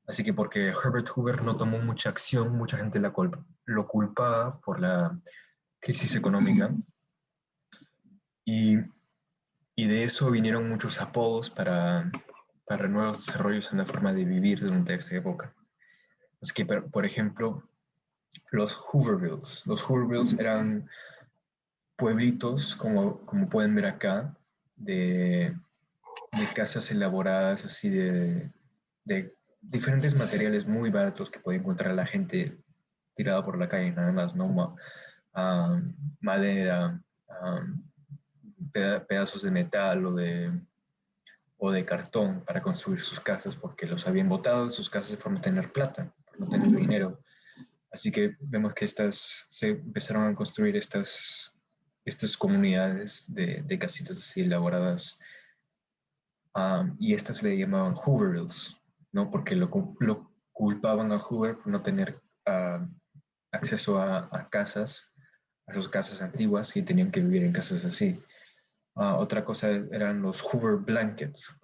Así que porque Herbert Hoover no tomó mucha acción, mucha gente lo culpaba por la crisis económica y, y de eso vinieron muchos apodos para nuevos desarrollos en la forma de vivir durante esta época. Así que, por ejemplo, los Hoovervilles. Los Hoovervilles eran pueblitos, como pueden ver acá, de casas elaboradas así de diferentes materiales muy baratos que puede encontrar la gente tirada por la calle, nada más, ¿no? Madera, um, pedazos de metal o de cartón para construir sus casas porque los habían botado de sus casas por no tener plata, por no tener dinero. Así que vemos que se empezaron a construir estas comunidades de casitas así elaboradas, y estas le llamaban Hoovervilles, ¿no? Porque lo culpaban a Hoover por no tener acceso a casas, a sus casas antiguas y tenían que vivir en casas así. Otra cosa eran los Hoover Blankets,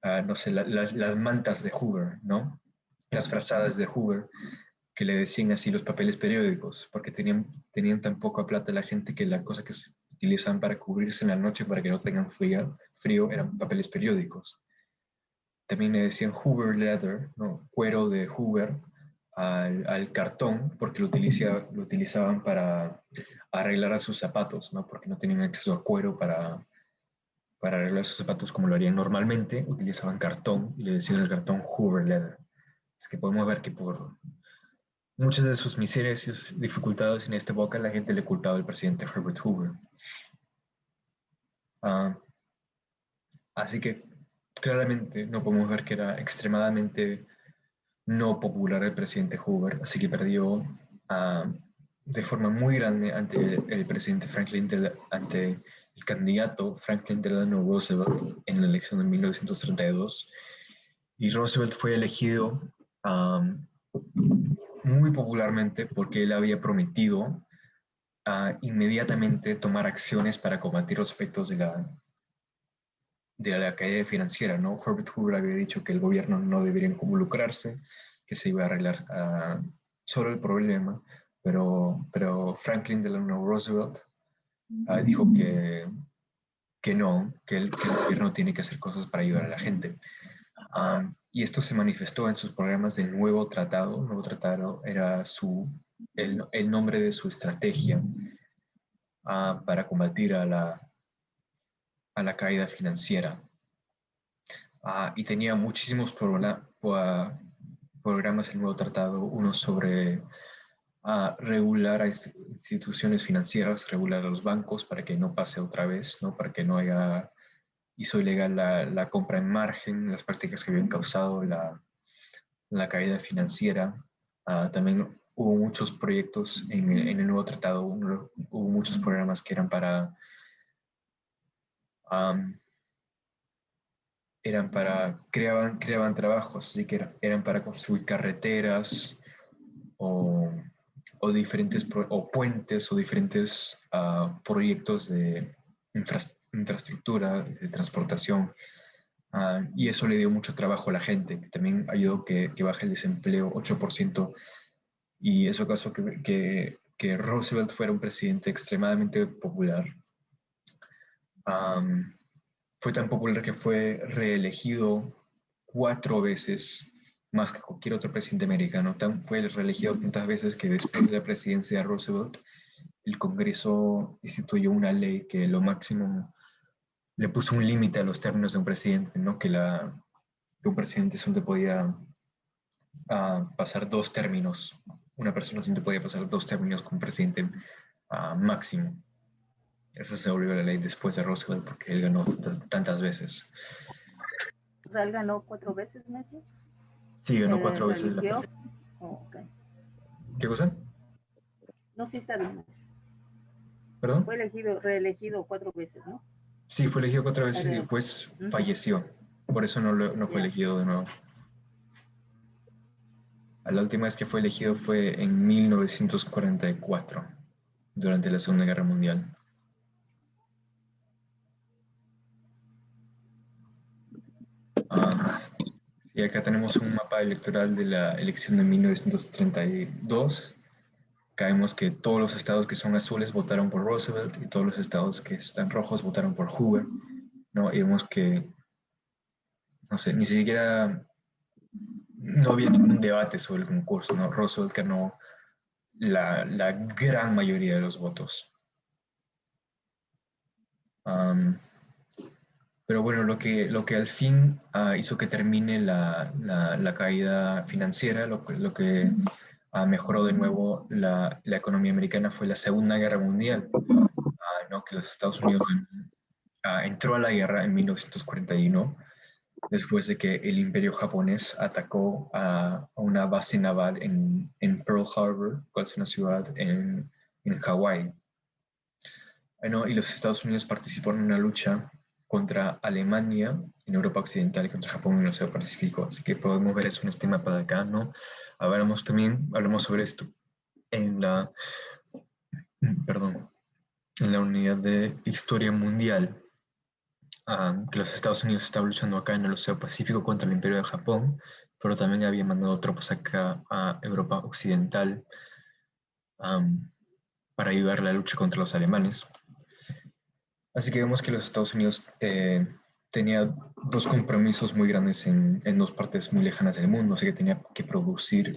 no sé, las mantas de Hoover, ¿no? Las frazadas de Hoover, que le decían así los papeles periódicos, porque tenían tan poca plata la gente que la cosa que utilizaban para cubrirse en la noche para que no tengan frío eran papeles periódicos. También le decían Hoover Leather, ¿no? Cuero de Hoover, al cartón, porque lo utilizaban para arreglar a sus zapatos, ¿no? Porque no tenían acceso a cuero para arreglar sus zapatos como lo harían normalmente, utilizaban cartón y le decían al cartón Hoover Leather. Es que podemos ver que por muchas de sus miserias y sus dificultades en esta época la gente le culpaba al presidente Herbert Hoover. Uh, Así que claramente no podemos ver que era extremadamente no popular el presidente Hoover, así que perdió de forma muy grande ante el presidente ante el candidato Franklin Delano Roosevelt en la elección de 1932. Y Roosevelt fue elegido muy popularmente porque él había prometido inmediatamente tomar acciones para combatir los efectos de la caída financiera, ¿no? Herbert Hoover había dicho que el gobierno no debería involucrarse, que se iba a arreglar solo el problema, pero Franklin Delano Roosevelt dijo que no, que el gobierno tiene que hacer cosas para ayudar a la gente. Y esto se manifestó en sus programas del nuevo tratado. El nuevo tratado era el nombre de su estrategia para combatir a la caída financiera. Y tenía muchísimos programas el nuevo tratado, uno sobre regular a instituciones financieras, regular a los bancos para que no pase otra vez, ¿no? Para que no hizo ilegal la compra en margen, las prácticas que habían causado la caída financiera. También hubo muchos proyectos en el nuevo tratado, hubo muchos programas que um, creaban trabajos, así que eran para construir carreteras o o diferentes o puentes o diferentes proyectos de infraestructura, de transportación. Y eso le dio mucho trabajo a la gente, que también ayudó que baje el desempleo 8%. Y eso causó que Roosevelt fuera un presidente extremadamente popular. Fue tan popular que fue reelegido 4 veces más que cualquier otro presidente americano. Fue reelegido tantas veces que después de la presidencia de Roosevelt, el Congreso instituyó una ley que lo máximo le puso un límite a los términos de un presidente, ¿no? Que un presidente solo podía pasar 2 términos. Una persona solo podía pasar 2 términos con un presidente máximo. Esa se volvió la ley después de Roosevelt porque él ganó tantas veces. O sea, él ganó 4 veces, Messi. Sí, ganó 4 veces. ¿Religió? Oh, okay. ¿Qué cosa? No, sí está bien. ¿Perdón? Fue reelegido 4 veces, ¿no? Sí, fue elegido 4 veces y después falleció. Por eso no fue elegido de nuevo. La última vez que fue elegido fue en 1944, durante la Segunda Guerra Mundial. Y acá tenemos un mapa electoral de la elección de 1932. Acá vemos que todos los estados que son azules votaron por Roosevelt y todos los estados que están rojos votaron por Hoover, ¿no? Y vemos que, no sé, ni siquiera no había ningún debate sobre el concurso, ¿no? Roosevelt ganó la gran mayoría de los votos. Pero bueno, lo que al fin hizo que termine la caída financiera, lo que mejoró de nuevo la economía americana fue la Segunda Guerra Mundial, ¿no? Que los Estados Unidos entró a la guerra en 1941, después de que el imperio japonés atacó a una base naval en Pearl Harbor, que es una ciudad en Hawái. Bueno, y los Estados Unidos participaron en una lucha contra Alemania en Europa Occidental y contra Japón en el Océano Pacífico. Así que podemos ver eso en este mapa de acá, ¿no? Hablamos sobre esto en perdón, en la unidad de Historia Mundial, que los Estados Unidos estaban luchando acá en el Océano Pacífico contra el Imperio de Japón, pero también habían mandado tropas acá a Europa Occidental para ayudar a la lucha contra los alemanes. Así que vemos que los Estados Unidos tenía 2 compromisos muy grandes en 2 partes muy lejanas del mundo, así que tenía que producir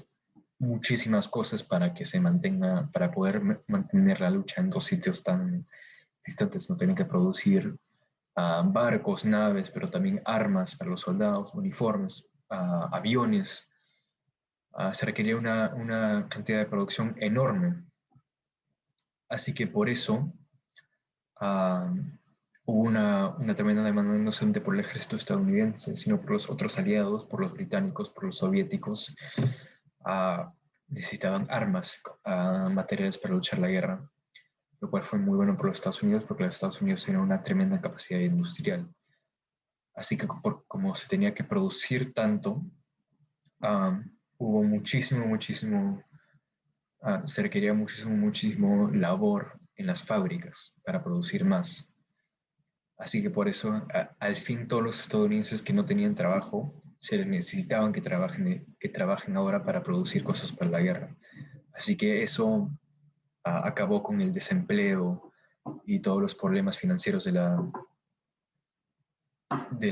muchísimas cosas para que se mantenga, para poder mantener la lucha en 2 sitios tan distantes. No tenía que producir barcos, naves, pero también armas para los soldados, uniformes, aviones. Se requería una cantidad de producción enorme. Así que por eso hubo una tremenda demanda no solamente por el ejército estadounidense, sino por los otros aliados, por los británicos, por los soviéticos. Necesitaban armas, materiales para luchar la guerra, lo cual fue muy bueno por los Estados Unidos porque los Estados Unidos tenían una tremenda capacidad industrial. Así que como se tenía que producir tanto, hubo se requería muchísimo labor en las fábricas para producir más. Así que por eso, al fin todos los estadounidenses que no tenían trabajo, se les necesitaban que trabajen ahora para producir cosas para la guerra. Así que eso acabó con el desempleo y todos los problemas financieros de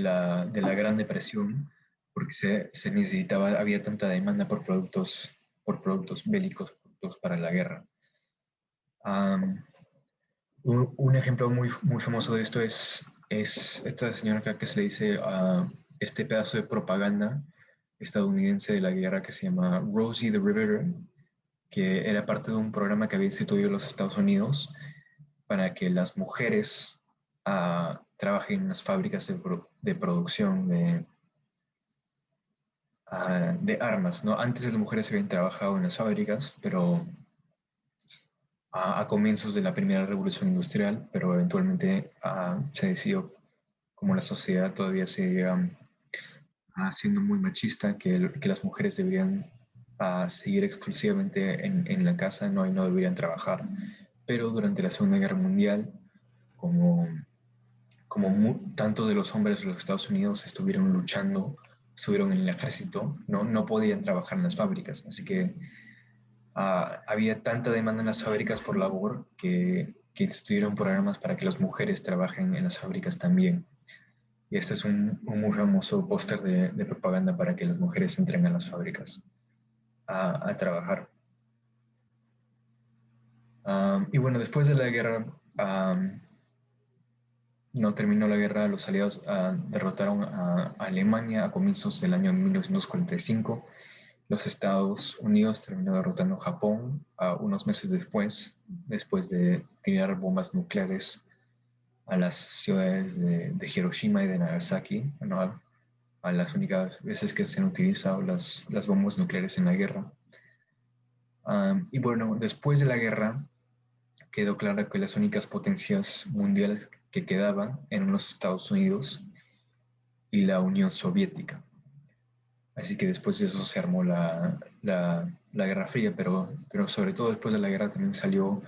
la Gran Depresión, porque se necesitaba, había tanta demanda por productos bélicos, productos para la guerra. Un ejemplo muy famoso de esto es esta señora acá que se le dice este pedazo de propaganda estadounidense de la guerra que se llama Rosie the Riveter, que era parte de un programa que había instituido los Estados Unidos para que las mujeres trabajen en las fábricas de producción de armas, ¿no? Antes las mujeres habían trabajado en las fábricas, pero a comienzos de la primera revolución industrial, pero eventualmente se decidió, como la sociedad todavía sigue siendo muy machista, que las mujeres deberían a seguir exclusivamente en la casa, no, y no deberían trabajar. Pero durante la Segunda Guerra Mundial, como, tantos de los hombres de los Estados Unidos estuvieron luchando, estuvieron en el ejército, no podían trabajar en las fábricas. Así que había tanta demanda en las fábricas por labor que instituyeron programas para que las mujeres trabajen en las fábricas también. Y este es un muy famoso póster de propaganda para que las mujeres entren a las fábricas a trabajar. Y bueno, después de la guerra, no terminó la guerra, los aliados derrotaron a Alemania a comienzos del año 1945. Los Estados Unidos terminó derrotando a Japón unos meses después de tirar bombas nucleares a las ciudades de Hiroshima y de Nagasaki, bueno, a las únicas veces que se han utilizado las bombas nucleares en la guerra. Y bueno, después de la guerra quedó claro que las únicas potencias mundiales que quedaban eran los Estados Unidos y la Unión Soviética. Así que después de eso se armó la Guerra Fría, pero sobre todo después de la guerra también salió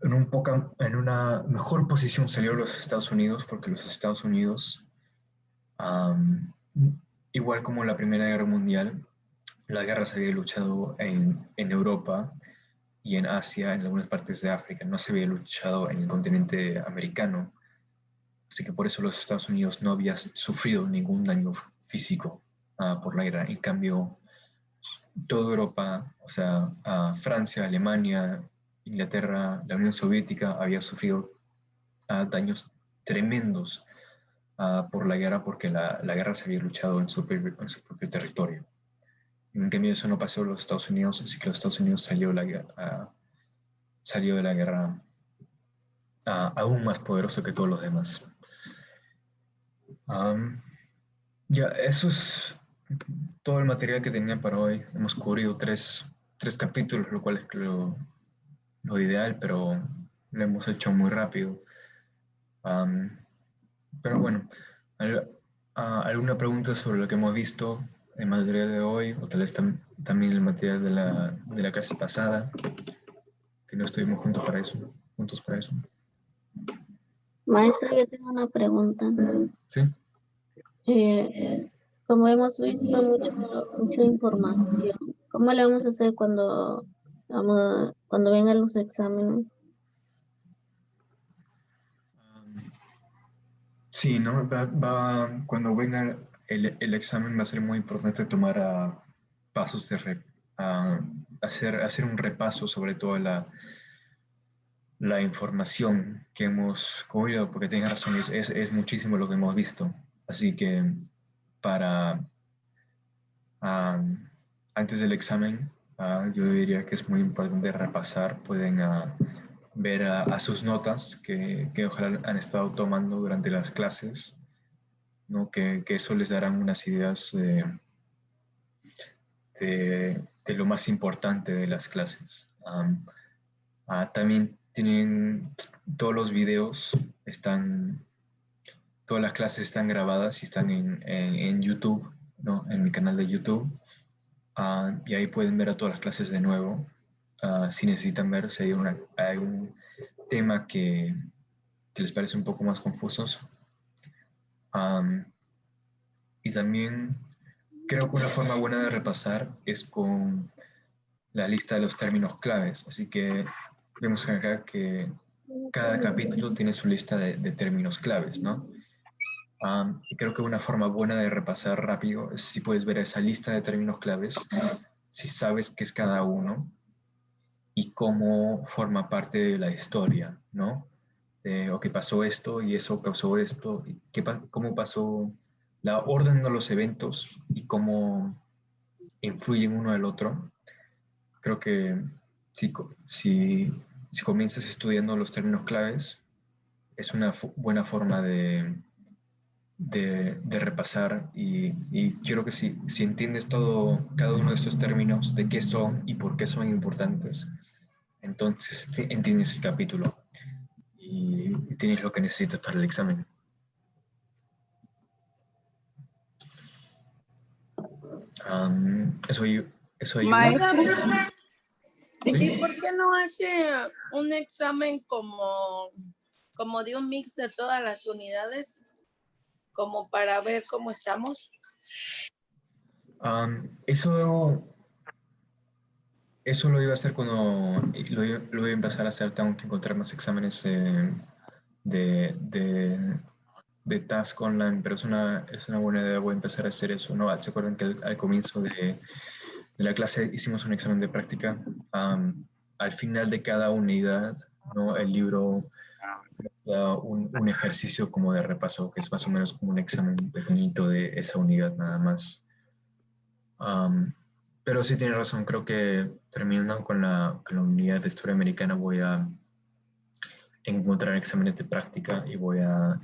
en una mejor posición salió los Estados Unidos, porque los Estados Unidos, um, igual como la Primera Guerra Mundial, la guerra se había luchado en Europa y en Asia, en algunas partes de África, no se había luchado en el continente americano, así que por eso los Estados Unidos no había sufrido ningún daño físico por la guerra. En cambio, toda Europa, o sea, Francia, Alemania, Inglaterra, la Unión Soviética había sufrido daños tremendos por la guerra porque la guerra se había luchado en su propio territorio. En cambio, eso no pasó en los Estados Unidos, así que los Estados Unidos salió de la guerra aún más poderoso que todos los demás. Ya, eso es todo el material que tenía para hoy. Hemos cubrido tres capítulos, lo cual es lo ideal, pero lo hemos hecho muy rápido. Pero bueno, ¿alguna pregunta sobre lo que hemos visto en material de hoy o tal vez también el material de la clase pasada, que no estuvimos juntos para eso? Maestra, yo tengo una pregunta. ¿Sí? Como hemos visto mucha información, ¿cómo le vamos a hacer cuando vengan los exámenes? Sí, ¿no? Cuando venga el examen va a ser muy importante tomar pasos hacer un repaso sobre toda la información que hemos cogido, porque tenga razón, es muchísimo lo que hemos visto. Así que para antes del examen, yo diría que es muy importante repasar. Pueden ver a sus notas que ojalá han estado tomando durante las clases, ¿no? Que eso les darán unas ideas de lo más importante de las clases. También tienen todos los videos, todas las clases están grabadas y están en YouTube, ¿no? En mi canal de YouTube. Y ahí pueden ver a todas las clases de nuevo. Si necesitan ver, si hay un tema que les parece un poco más confusos. Y también creo que una forma buena de repasar es con la lista de los términos claves. Así que vemos acá que cada capítulo tiene su lista de términos claves, ¿no? Y creo que una forma buena de repasar rápido es si puedes ver esa lista de términos claves, si sabes qué es cada uno y cómo forma parte de la historia, ¿no? O que pasó esto y eso causó esto, y cómo pasó la orden de los eventos y cómo influyen uno al otro. Creo que si comienzas estudiando los términos claves, es una buena forma de repasar y quiero que si entiendes cada uno de estos términos, de qué son y por qué son importantes, entonces entiendes el capítulo y tienes lo que necesitas para el examen. Eso eso ayuda. Maestra, ¿Sí? ¿y por qué no hace un examen como de un mix de todas las unidades? Como para ver cómo estamos. Eso lo iba a hacer cuando lo iba a empezar a hacer. Tengo que encontrar más exámenes de task online, pero es una buena idea. Voy a empezar a hacer eso, ¿no? ¿Se acuerdan que al comienzo de la clase hicimos un examen de práctica? Al final de cada unidad, ¿no? El libro da un ejercicio como de repaso, que es más o menos como un examen pequeñito de esa unidad nada más. Pero sí tiene razón, creo que terminando con la unidad de historia americana voy a encontrar exámenes de práctica y voy a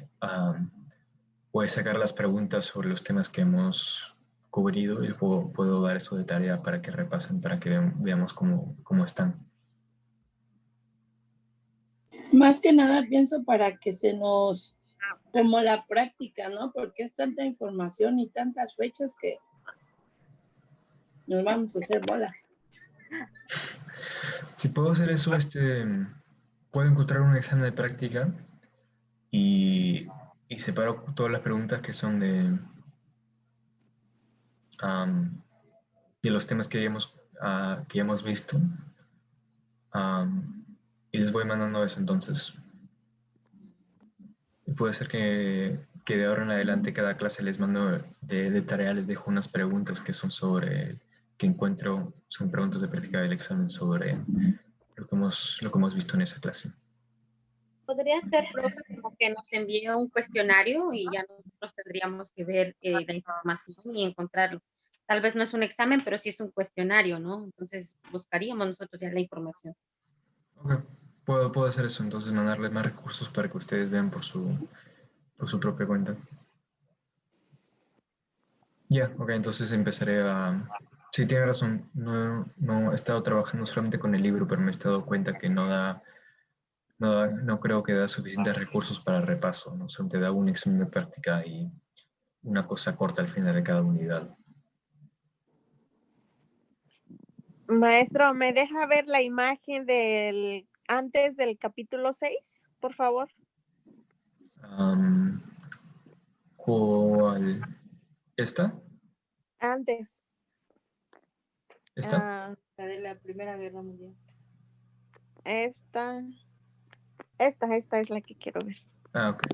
sacar las preguntas sobre los temas que hemos cubrido y puedo dar eso de tarea para que repasen, para que veamos cómo están. Más que nada pienso para que se nos, como la práctica, ¿no? Porque es tanta información y tantas fechas que nos vamos a hacer bolas. Si puedo hacer eso, puedo encontrar un examen de práctica y separo todas las preguntas que son de los temas que ya hemos visto, y les voy mandando eso entonces. Y puede ser que de ahora en adelante cada clase les mando de tarea, les dejo unas preguntas que son son preguntas de práctica del examen sobre lo que hemos visto en esa clase. Podría ser, profe, como que nos envíe un cuestionario y ya nosotros tendríamos que ver la información y encontrarlo. Tal vez no es un examen, pero sí es un cuestionario, ¿no? Entonces buscaríamos nosotros ya la información. Ok, puedo hacer eso, entonces mandarles más recursos para que ustedes vean por su propia cuenta. Ya, ok, entonces empezaré a... Sí, tiene razón, no he estado trabajando solamente con el libro, pero me he dado cuenta que no creo que da suficientes recursos para repaso, ¿no? Solo te da un examen de práctica y una cosa corta al final de cada unidad. Maestro, ¿me deja ver la imagen antes del capítulo 6, por favor? ¿Cuál? ¿Esta? Antes. ¿Esta? La de la Primera Guerra Mundial. Esta es la que quiero ver. Ok.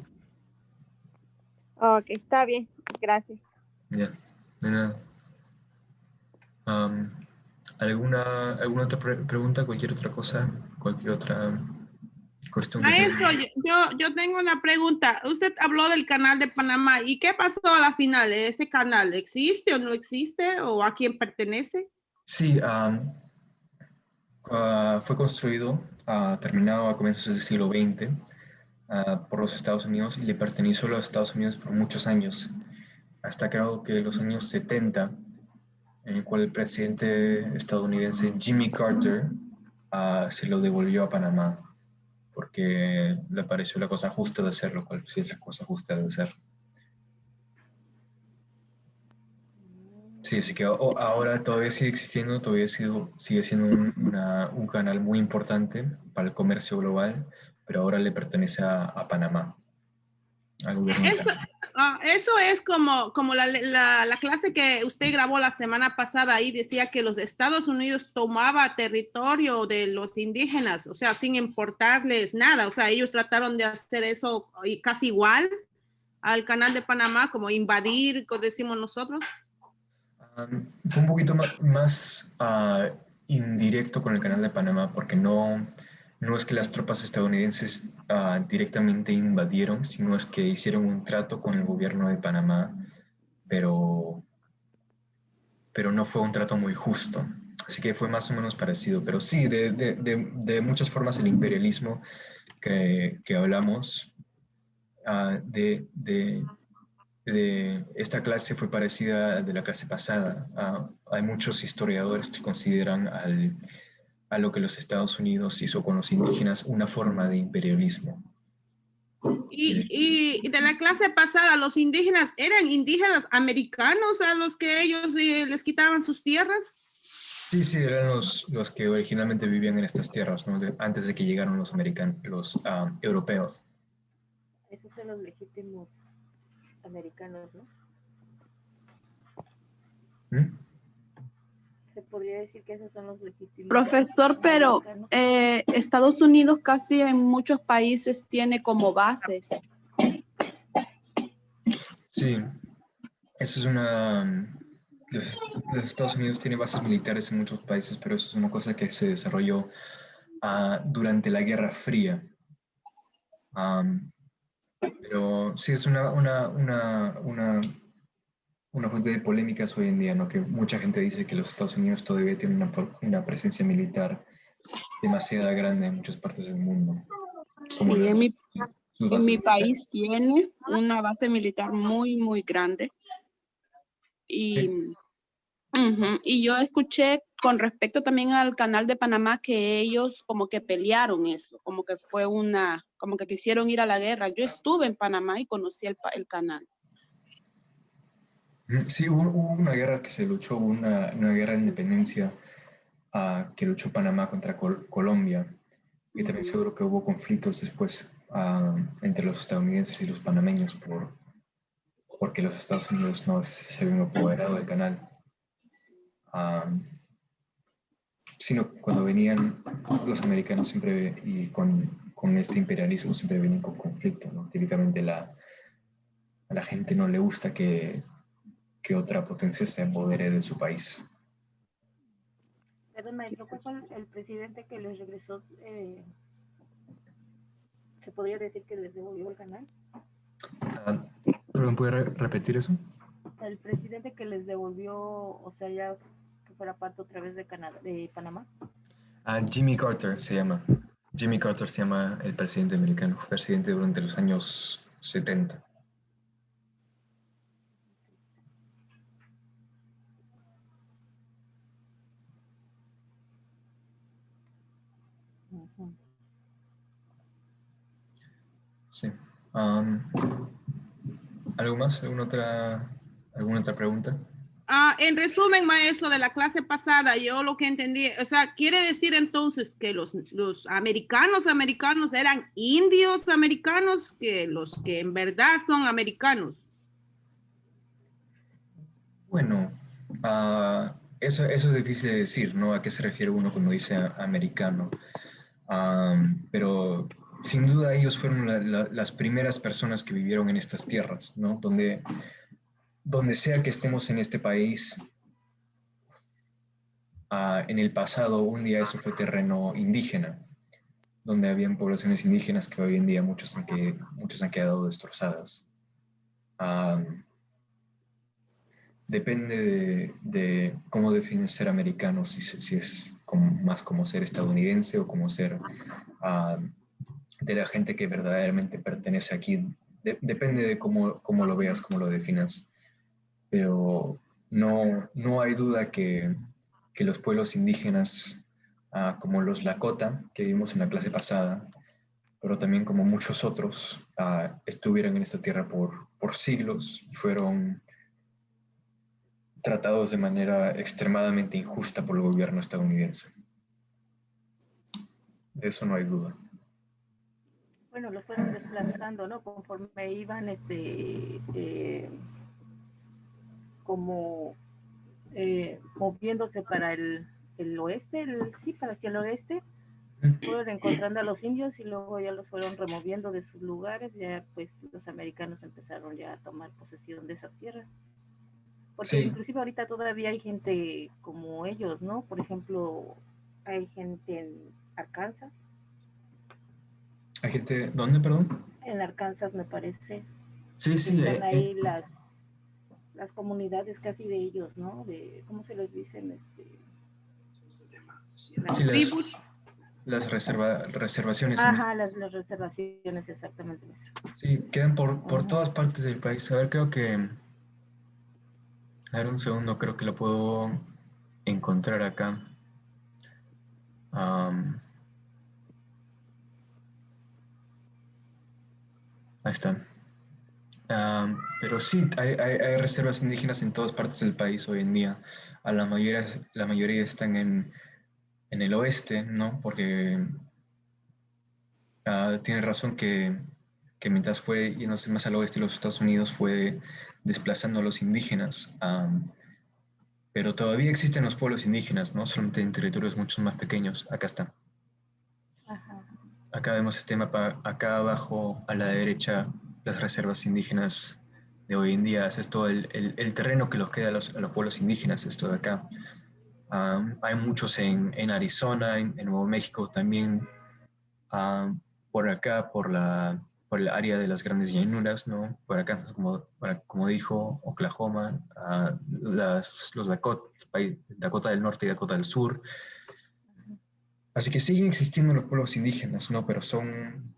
Ok, está bien. Gracias. Ya, de nada. ¿Alguna otra pregunta? ¿Cualquier otra cosa? ¿Cualquier otra cuestión que Maestro, tenga? yo tengo una pregunta. Usted habló del canal de Panamá. ¿Y qué pasó a la final? ¿Ese canal existe o no existe? ¿O a quién pertenece? Sí, fue construido, terminado a comienzos del siglo XX por los Estados Unidos y le perteneció a los Estados Unidos por muchos años, hasta creo que los años 70, en el cual el presidente estadounidense Jimmy Carter se lo devolvió a Panamá, porque le pareció la cosa justa de hacerlo, cual sí es la cosa justa de hacer. Sí, así que ahora todavía sigue existiendo, sigue siendo un canal muy importante para el comercio global, pero ahora le pertenece a Panamá, al gobierno de Panamá. Eso es como la clase que usted grabó la semana pasada. Ahí decía que los Estados Unidos tomaba territorio de los indígenas, o sea, sin importarles nada. O sea, ellos trataron de hacer eso casi igual al canal de Panamá, como invadir, como decimos nosotros. Fue un poquito más indirecto con el canal de Panamá, porque no es que las tropas estadounidenses directamente invadieron, sino es que hicieron un trato con el gobierno de Panamá, pero no fue un trato muy justo. Así que fue más o menos parecido. Pero sí, de muchas formas el imperialismo que hablamos de esta clase fue parecida a de la clase pasada. Hay muchos historiadores que consideran a lo que los Estados Unidos hizo con los indígenas una forma de imperialismo. Y de la clase pasada, los indígenas, ¿eran indígenas americanos a los que ellos les quitaban sus tierras? Sí, sí, eran los que originalmente vivían en estas tierras, ¿no? Antes de que llegaran los americanos, los europeos. Esos son los legítimos americanos, ¿no? ¿Mm? Se podría decir que esos son los legítimos Profesor, pero americanos. Estados Unidos casi en muchos países tiene como bases. Sí, eso es los Estados Unidos tiene bases militares en muchos países, pero eso es una cosa que se desarrolló durante la Guerra Fría. Pero sí es una fuente de polémicas hoy en día, ¿no? Que mucha gente dice que los Estados Unidos todavía tienen una presencia militar demasiado grande en muchas partes del mundo. Como Sí, sus en bases mi país militares. tiene una base militar muy, muy grande. Y, Sí. y yo escuché con respecto también al canal de Panamá que ellos como que pelearon eso, como que fue como que quisieron ir a la guerra. Yo estuve en Panamá y conocí el canal. Sí, hubo una guerra que se luchó, una guerra de independencia que luchó Panamá contra Colombia. Y también seguro que hubo conflictos después entre los estadounidenses y los panameños porque los Estados Unidos no se habían apoderado del canal. Sino cuando venían los americanos siempre, y con este imperialismo siempre venían con conflicto, ¿no? Típicamente a la gente no le gusta que otra potencia se apodere de su país. Perdón, maestro, ¿cuál fue el presidente que les regresó? ¿Se podría decir que les devolvió el canal? ¿Perdón, puede repetir eso? El presidente que les devolvió, o sea, ya que fuera parte otra vez de Panamá. Jimmy Carter se llama. Jimmy Carter se llama el presidente americano. Fue presidente durante los años 70. Sí. ¿Algo más? ¿Alguna otra pregunta? En resumen, maestro, de la clase pasada, yo lo que entendí, o sea, quiere decir entonces que los americanos eran indios americanos, que los que en verdad son americanos. Bueno, eso es difícil de decir, ¿no? ¿A qué se refiere uno cuando dice americano? Pero sin duda ellos fueron las primeras personas que vivieron en estas tierras, ¿no? Donde sea que estemos en este país, en el pasado, un día eso fue terreno indígena, donde habían poblaciones indígenas que hoy en día muchos han quedado destrozadas. Depende de cómo defines ser americano, si es más como ser estadounidense o como ser de la gente que verdaderamente pertenece aquí. Depende de cómo lo veas, cómo lo definas. Pero no hay duda que los pueblos indígenas, como los Lakota, que vimos en la clase pasada, pero también como muchos otros, estuvieron en esta tierra por siglos y fueron tratados de manera extremadamente injusta por el gobierno estadounidense. De eso no hay duda. Bueno, los fueron desplazando, ¿no? Conforme iban, como moviéndose para el oeste, para hacia el oeste, fueron encontrando a los indios y luego ya los fueron removiendo de sus lugares, ya pues los americanos empezaron ya a tomar posesión de esas tierras. Porque Sí. inclusive ahorita todavía hay gente como ellos, ¿no? Por ejemplo, hay gente en Arkansas. ¿Hay gente dónde, perdón? En Arkansas, me parece. Sí, sí. Están ahí las comunidades casi de ellos, ¿no? ¿Cómo se les dicen? Las reservaciones. Ajá, las reservaciones, exactamente. Sí, quedan por todas partes del país. A ver, creo que... A ver, un segundo, creo que lo puedo encontrar acá. Ahí está. Pero sí, hay reservas indígenas en todas partes del país hoy en día. La mayoría están en el oeste, ¿no? Porque tiene razón que mientras fue yéndose más al oeste de los Estados Unidos fue desplazando a los indígenas. Pero todavía existen los pueblos indígenas, ¿no? Solamente en territorios mucho más pequeños. Acá está. Ajá. Acá vemos este mapa, acá abajo a la derecha, las reservas indígenas de hoy en día. Es todo el terreno que los queda a los pueblos indígenas, esto de acá. Hay muchos en Arizona, en Nuevo México también, por acá, por el área de las grandes llanuras, ¿no? Por acá, como dijo, Oklahoma, los Dakota del Norte y Dakota del Sur. Así que siguen existiendo los pueblos indígenas, ¿no? Pero son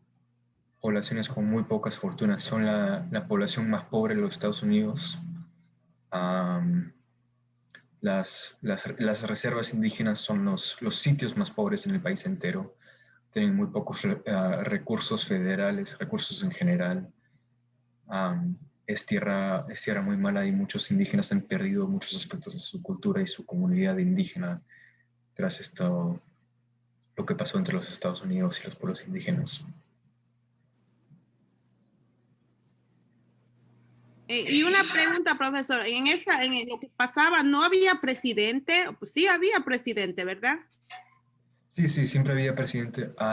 poblaciones con muy pocas fortunas. Son la población más pobre de los Estados Unidos. Las reservas indígenas son los sitios más pobres en el país entero. Tienen muy pocos recursos federales, recursos en general. Es tierra muy mala y muchos indígenas han perdido muchos aspectos de su cultura y su comunidad indígena tras esto, lo que pasó entre los Estados Unidos y los pueblos indígenas. Y una pregunta, profesor, en lo que pasaba, ¿no había presidente? Pues sí había presidente, ¿verdad? Sí, siempre ha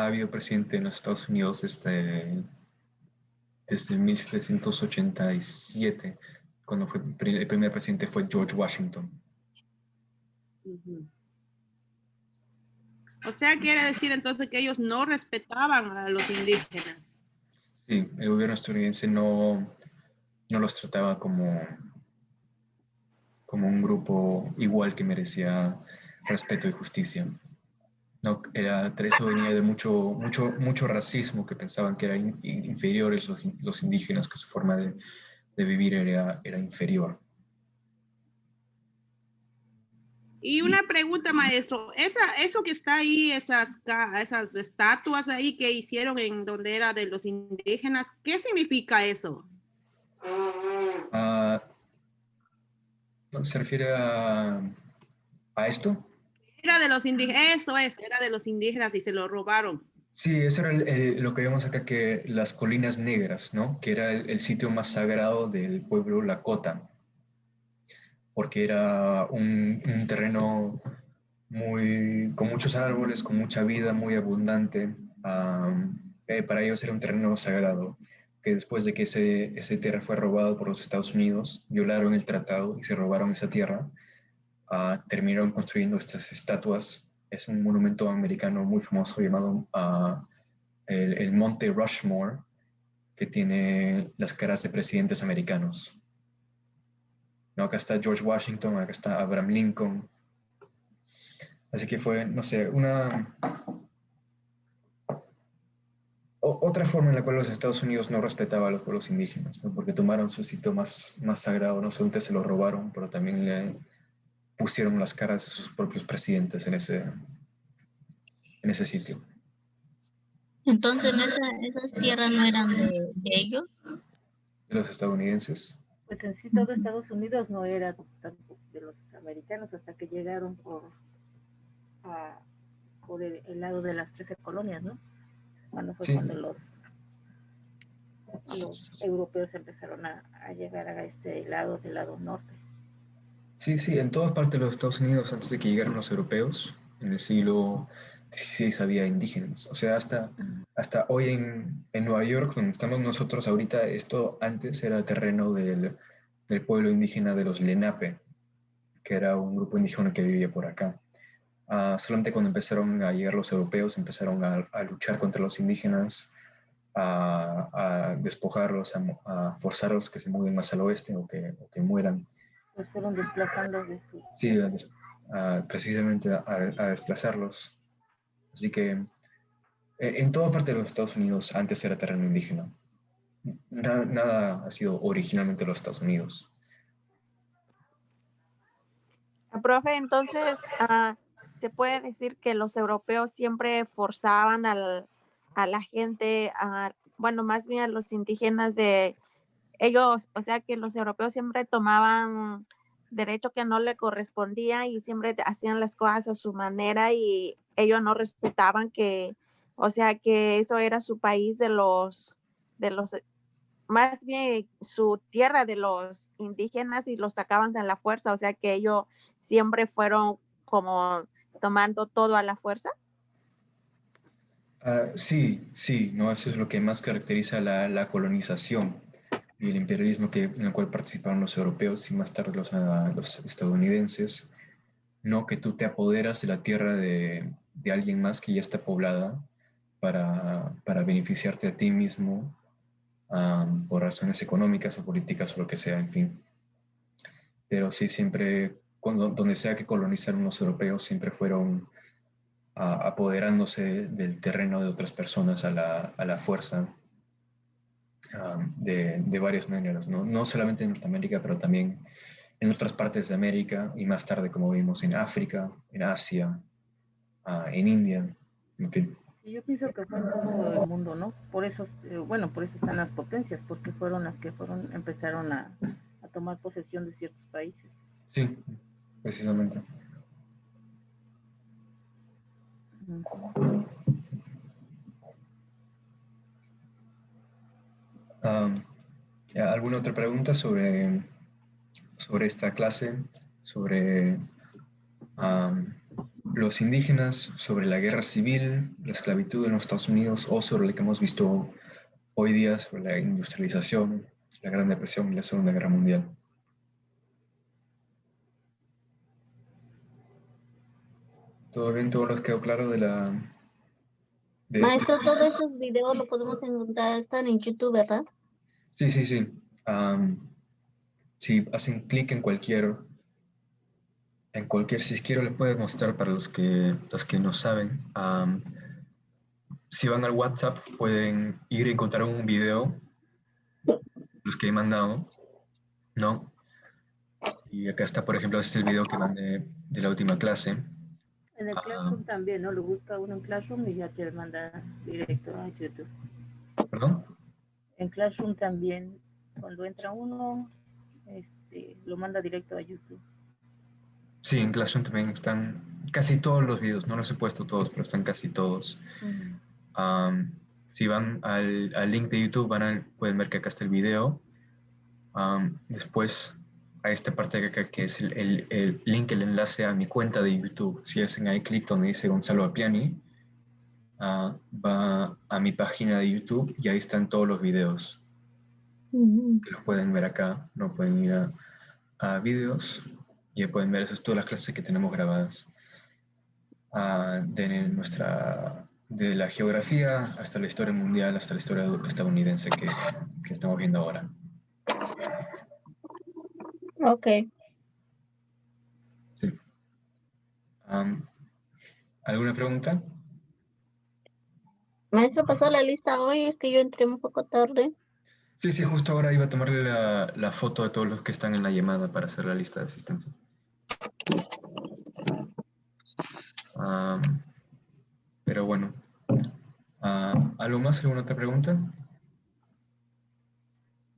habido presidente en los Estados Unidos desde 1787, cuando el primer presidente fue George Washington. O sea, quiere decir entonces que ellos no respetaban a los indígenas. Sí, el gobierno estadounidense no los trataba como un grupo igual que merecía respeto y justicia. No, eso venía de mucho racismo, que pensaban que eran inferiores los indígenas, que su forma de vivir era inferior. Y una pregunta, maestro, eso que está ahí, esas estatuas ahí que hicieron en donde era de los indígenas, ¿qué significa eso? ¿Se refiere a esto? Era de los indígenas, era de los indígenas y se lo robaron. Sí, eso era lo que vemos acá, que las Colinas Negras, ¿no? Que era el sitio más sagrado del pueblo Lakota, porque era un terreno con muchos árboles, con mucha vida, muy abundante. Para ellos era un terreno sagrado, que después de que ese tierra fue robado por los Estados Unidos, violaron el tratado y se robaron esa tierra, terminaron construyendo estas estatuas. Es un monumento americano muy famoso llamado el Monte Rushmore, que tiene las caras de presidentes americanos. ¿No? Acá está George Washington, acá está Abraham Lincoln. Así que fue, no sé, otra forma en la cual los Estados Unidos no respetaba a los pueblos indígenas, ¿no? Porque tomaron su sitio más sagrado, no solamente se lo robaron, pero también le pusieron las caras de sus propios presidentes en ese sitio. Entonces, esas tierras no eran de ellos. ¿De los estadounidenses? Pues en sí todo Estados Unidos no era tanto de los americanos hasta que llegaron por el lado de las 13 colonias, ¿no? Cuando fue cuando los europeos empezaron a llegar a este lado, del lado norte. Sí, en todas partes de los Estados Unidos, antes de que llegaran los europeos, en el siglo XVI había indígenas. O sea, hasta hoy en Nueva York, donde estamos nosotros ahorita, esto antes era terreno del pueblo indígena de los Lenape, que era un grupo indígena que vivía por acá. Solamente cuando empezaron a llegar los europeos, empezaron a luchar contra los indígenas, a despojarlos, a forzarlos que se mueven más al oeste o que mueran. Los fueron desplazando de su... Sí, precisamente a desplazarlos. Así que en toda parte de los Estados Unidos antes era terreno indígena. Nada ha sido originalmente los Estados Unidos. Profe, entonces, ¿se puede decir que los europeos siempre forzaban a la gente, bueno, más bien a los indígenas de ellos, o sea, que los europeos siempre tomaban derecho que no le correspondía y siempre hacían las cosas a su manera y ellos no respetaban que, o sea, que eso era su país de los, más bien su tierra de los indígenas y los sacaban a la fuerza, o sea, que ellos siempre fueron como tomando todo a la fuerza. Sí, sí, no, eso es lo que más caracteriza la colonización y el imperialismo en el cual participaron los europeos y más tarde los estadounidenses. No que tú te apoderas de la tierra de alguien más que ya está poblada para beneficiarte a ti mismo por razones económicas o políticas o lo que sea, en fin. Pero sí, siempre, donde sea que colonizaron los europeos, siempre fueron apoderándose del terreno de otras personas a la fuerza de varias maneras, ¿no? No solamente en Norteamérica, pero también en otras partes de América y más tarde, como vimos, en África, en Asia, en India, en fin. Y yo pienso que fue en todo el mundo, ¿no? Por eso, bueno, por eso están las potencias, porque fueron las que empezaron a tomar posesión de ciertos países. Sí, precisamente. ¿Alguna otra pregunta sobre esta clase? Sobre los indígenas, sobre la guerra civil, la esclavitud en los Estados Unidos o sobre lo que hemos visto hoy día, sobre la industrialización, la Gran Depresión y la Segunda Guerra Mundial. ¿Todo bien? ¿Todo les quedó claro Maestro, todos esos videos lo podemos encontrar, están en YouTube, ¿verdad? Sí, sí, sí. Si hacen clic en cualquier, si quiero les puedo mostrar para los que no saben. Si van al WhatsApp pueden ir y encontrar un video, los que he mandado, ¿no? Y acá está, por ejemplo, este es el video que mandé de la última clase. En el Classroom también, ¿no? Lo busca uno en Classroom y ya te manda directo a YouTube. ¿Perdón? En Classroom también, cuando entra uno, lo manda directo a YouTube. Sí, en Classroom también están casi todos los videos, no los he puesto todos, pero están casi todos. Si van al link de YouTube, pueden ver que acá está el video. Después, a esta parte de acá, que es el link, el enlace a mi cuenta de YouTube. Si hacen ahí clic donde dice Gonzalo Appiani, va a mi página de YouTube y ahí están todos los videos. Que los pueden ver acá, no pueden ir a videos y pueden ver todas las clases que tenemos grabadas. De la geografía hasta la historia mundial, hasta la historia estadounidense que estamos viendo ahora. Ok. Sí. ¿Alguna pregunta? Maestro, ¿pasó la lista hoy? Es que yo entré un poco tarde. Sí, sí, justo ahora iba a tomarle la foto de todos los que están en la llamada para hacer la lista de asistencia. Pero bueno. ¿Algo más? ¿Alguna otra pregunta?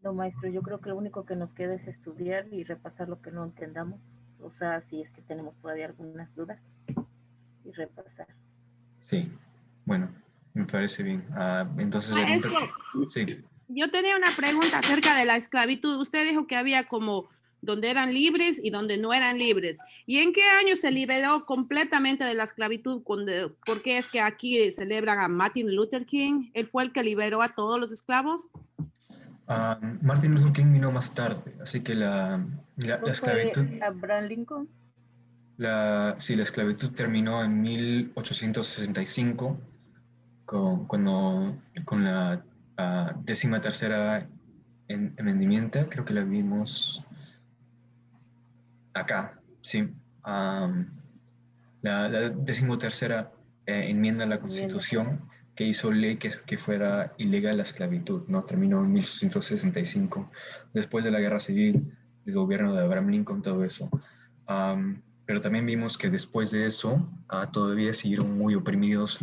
No, maestro, yo creo que lo único que nos queda es estudiar y repasar lo que no entendamos. O sea, si es que tenemos todavía algunas dudas. Y repasar. Sí, bueno, me parece bien. Entonces, sí. Yo tenía una pregunta acerca de la esclavitud. Usted dijo que había como donde eran libres y donde no eran libres. ¿Y en qué año se liberó completamente de la esclavitud? Porque es que aquí celebran a Martin Luther King. ¿Él fue el que liberó a todos los esclavos? Martin Luther King vino más tarde, así que la esclavitud... ¿Fue Abraham Lincoln? Sí, la esclavitud terminó en 1865 con la 13ª enmendimiento, creo que la vimos acá, sí. La 13ª enmienda a la Constitución que hizo ley que fuera ilegal la esclavitud, ¿no? Terminó en 1865, después de la Guerra Civil, el gobierno de Abraham Lincoln, todo eso. Pero también vimos que después de eso todavía siguieron muy oprimidos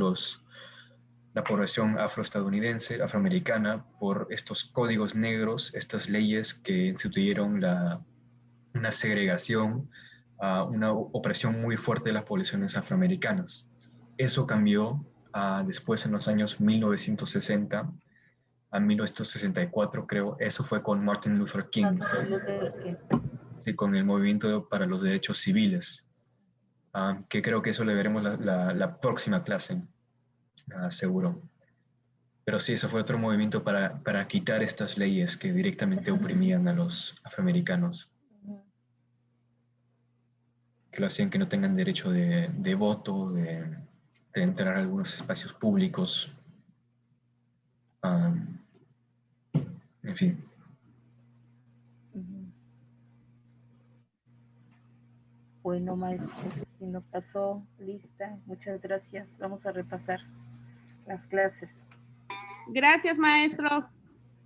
la población afroestadounidense, afroamericana, por estos códigos negros, estas leyes que instituyeron una segregación, una opresión muy fuerte de las poblaciones afroamericanas. Eso cambió después en los años 1960 a 1964, creo. Eso fue con Martin Luther King, y con el movimiento para los derechos civiles, que creo que eso le veremos la próxima clase, seguro. Pero sí, eso fue otro movimiento para quitar estas leyes que directamente oprimían a los afroamericanos, que lo hacían que no tengan derecho de voto, de entrar a algunos espacios públicos. En fin. Bueno, maestro, si nos pasó lista, muchas gracias. Vamos a repasar las clases. Gracias, maestro.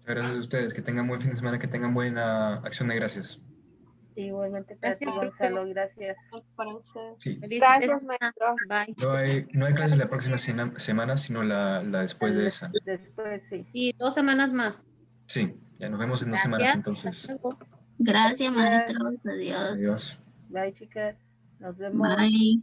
Gracias a ustedes. Que tengan buen fin de semana, que tengan buena acción de gracias. Igualmente para ti, Gonzalo, gracias. Para usted. Sí. Gracias, maestro. Bye. No hay clases la próxima semana, sino la después de esa. Después, sí. Y 2 semanas más. Sí, ya nos vemos en 2 Gracias. semanas entonces. Gracias, maestros. Adiós. Adiós. Bye, chicas. Nos vemos. Bye.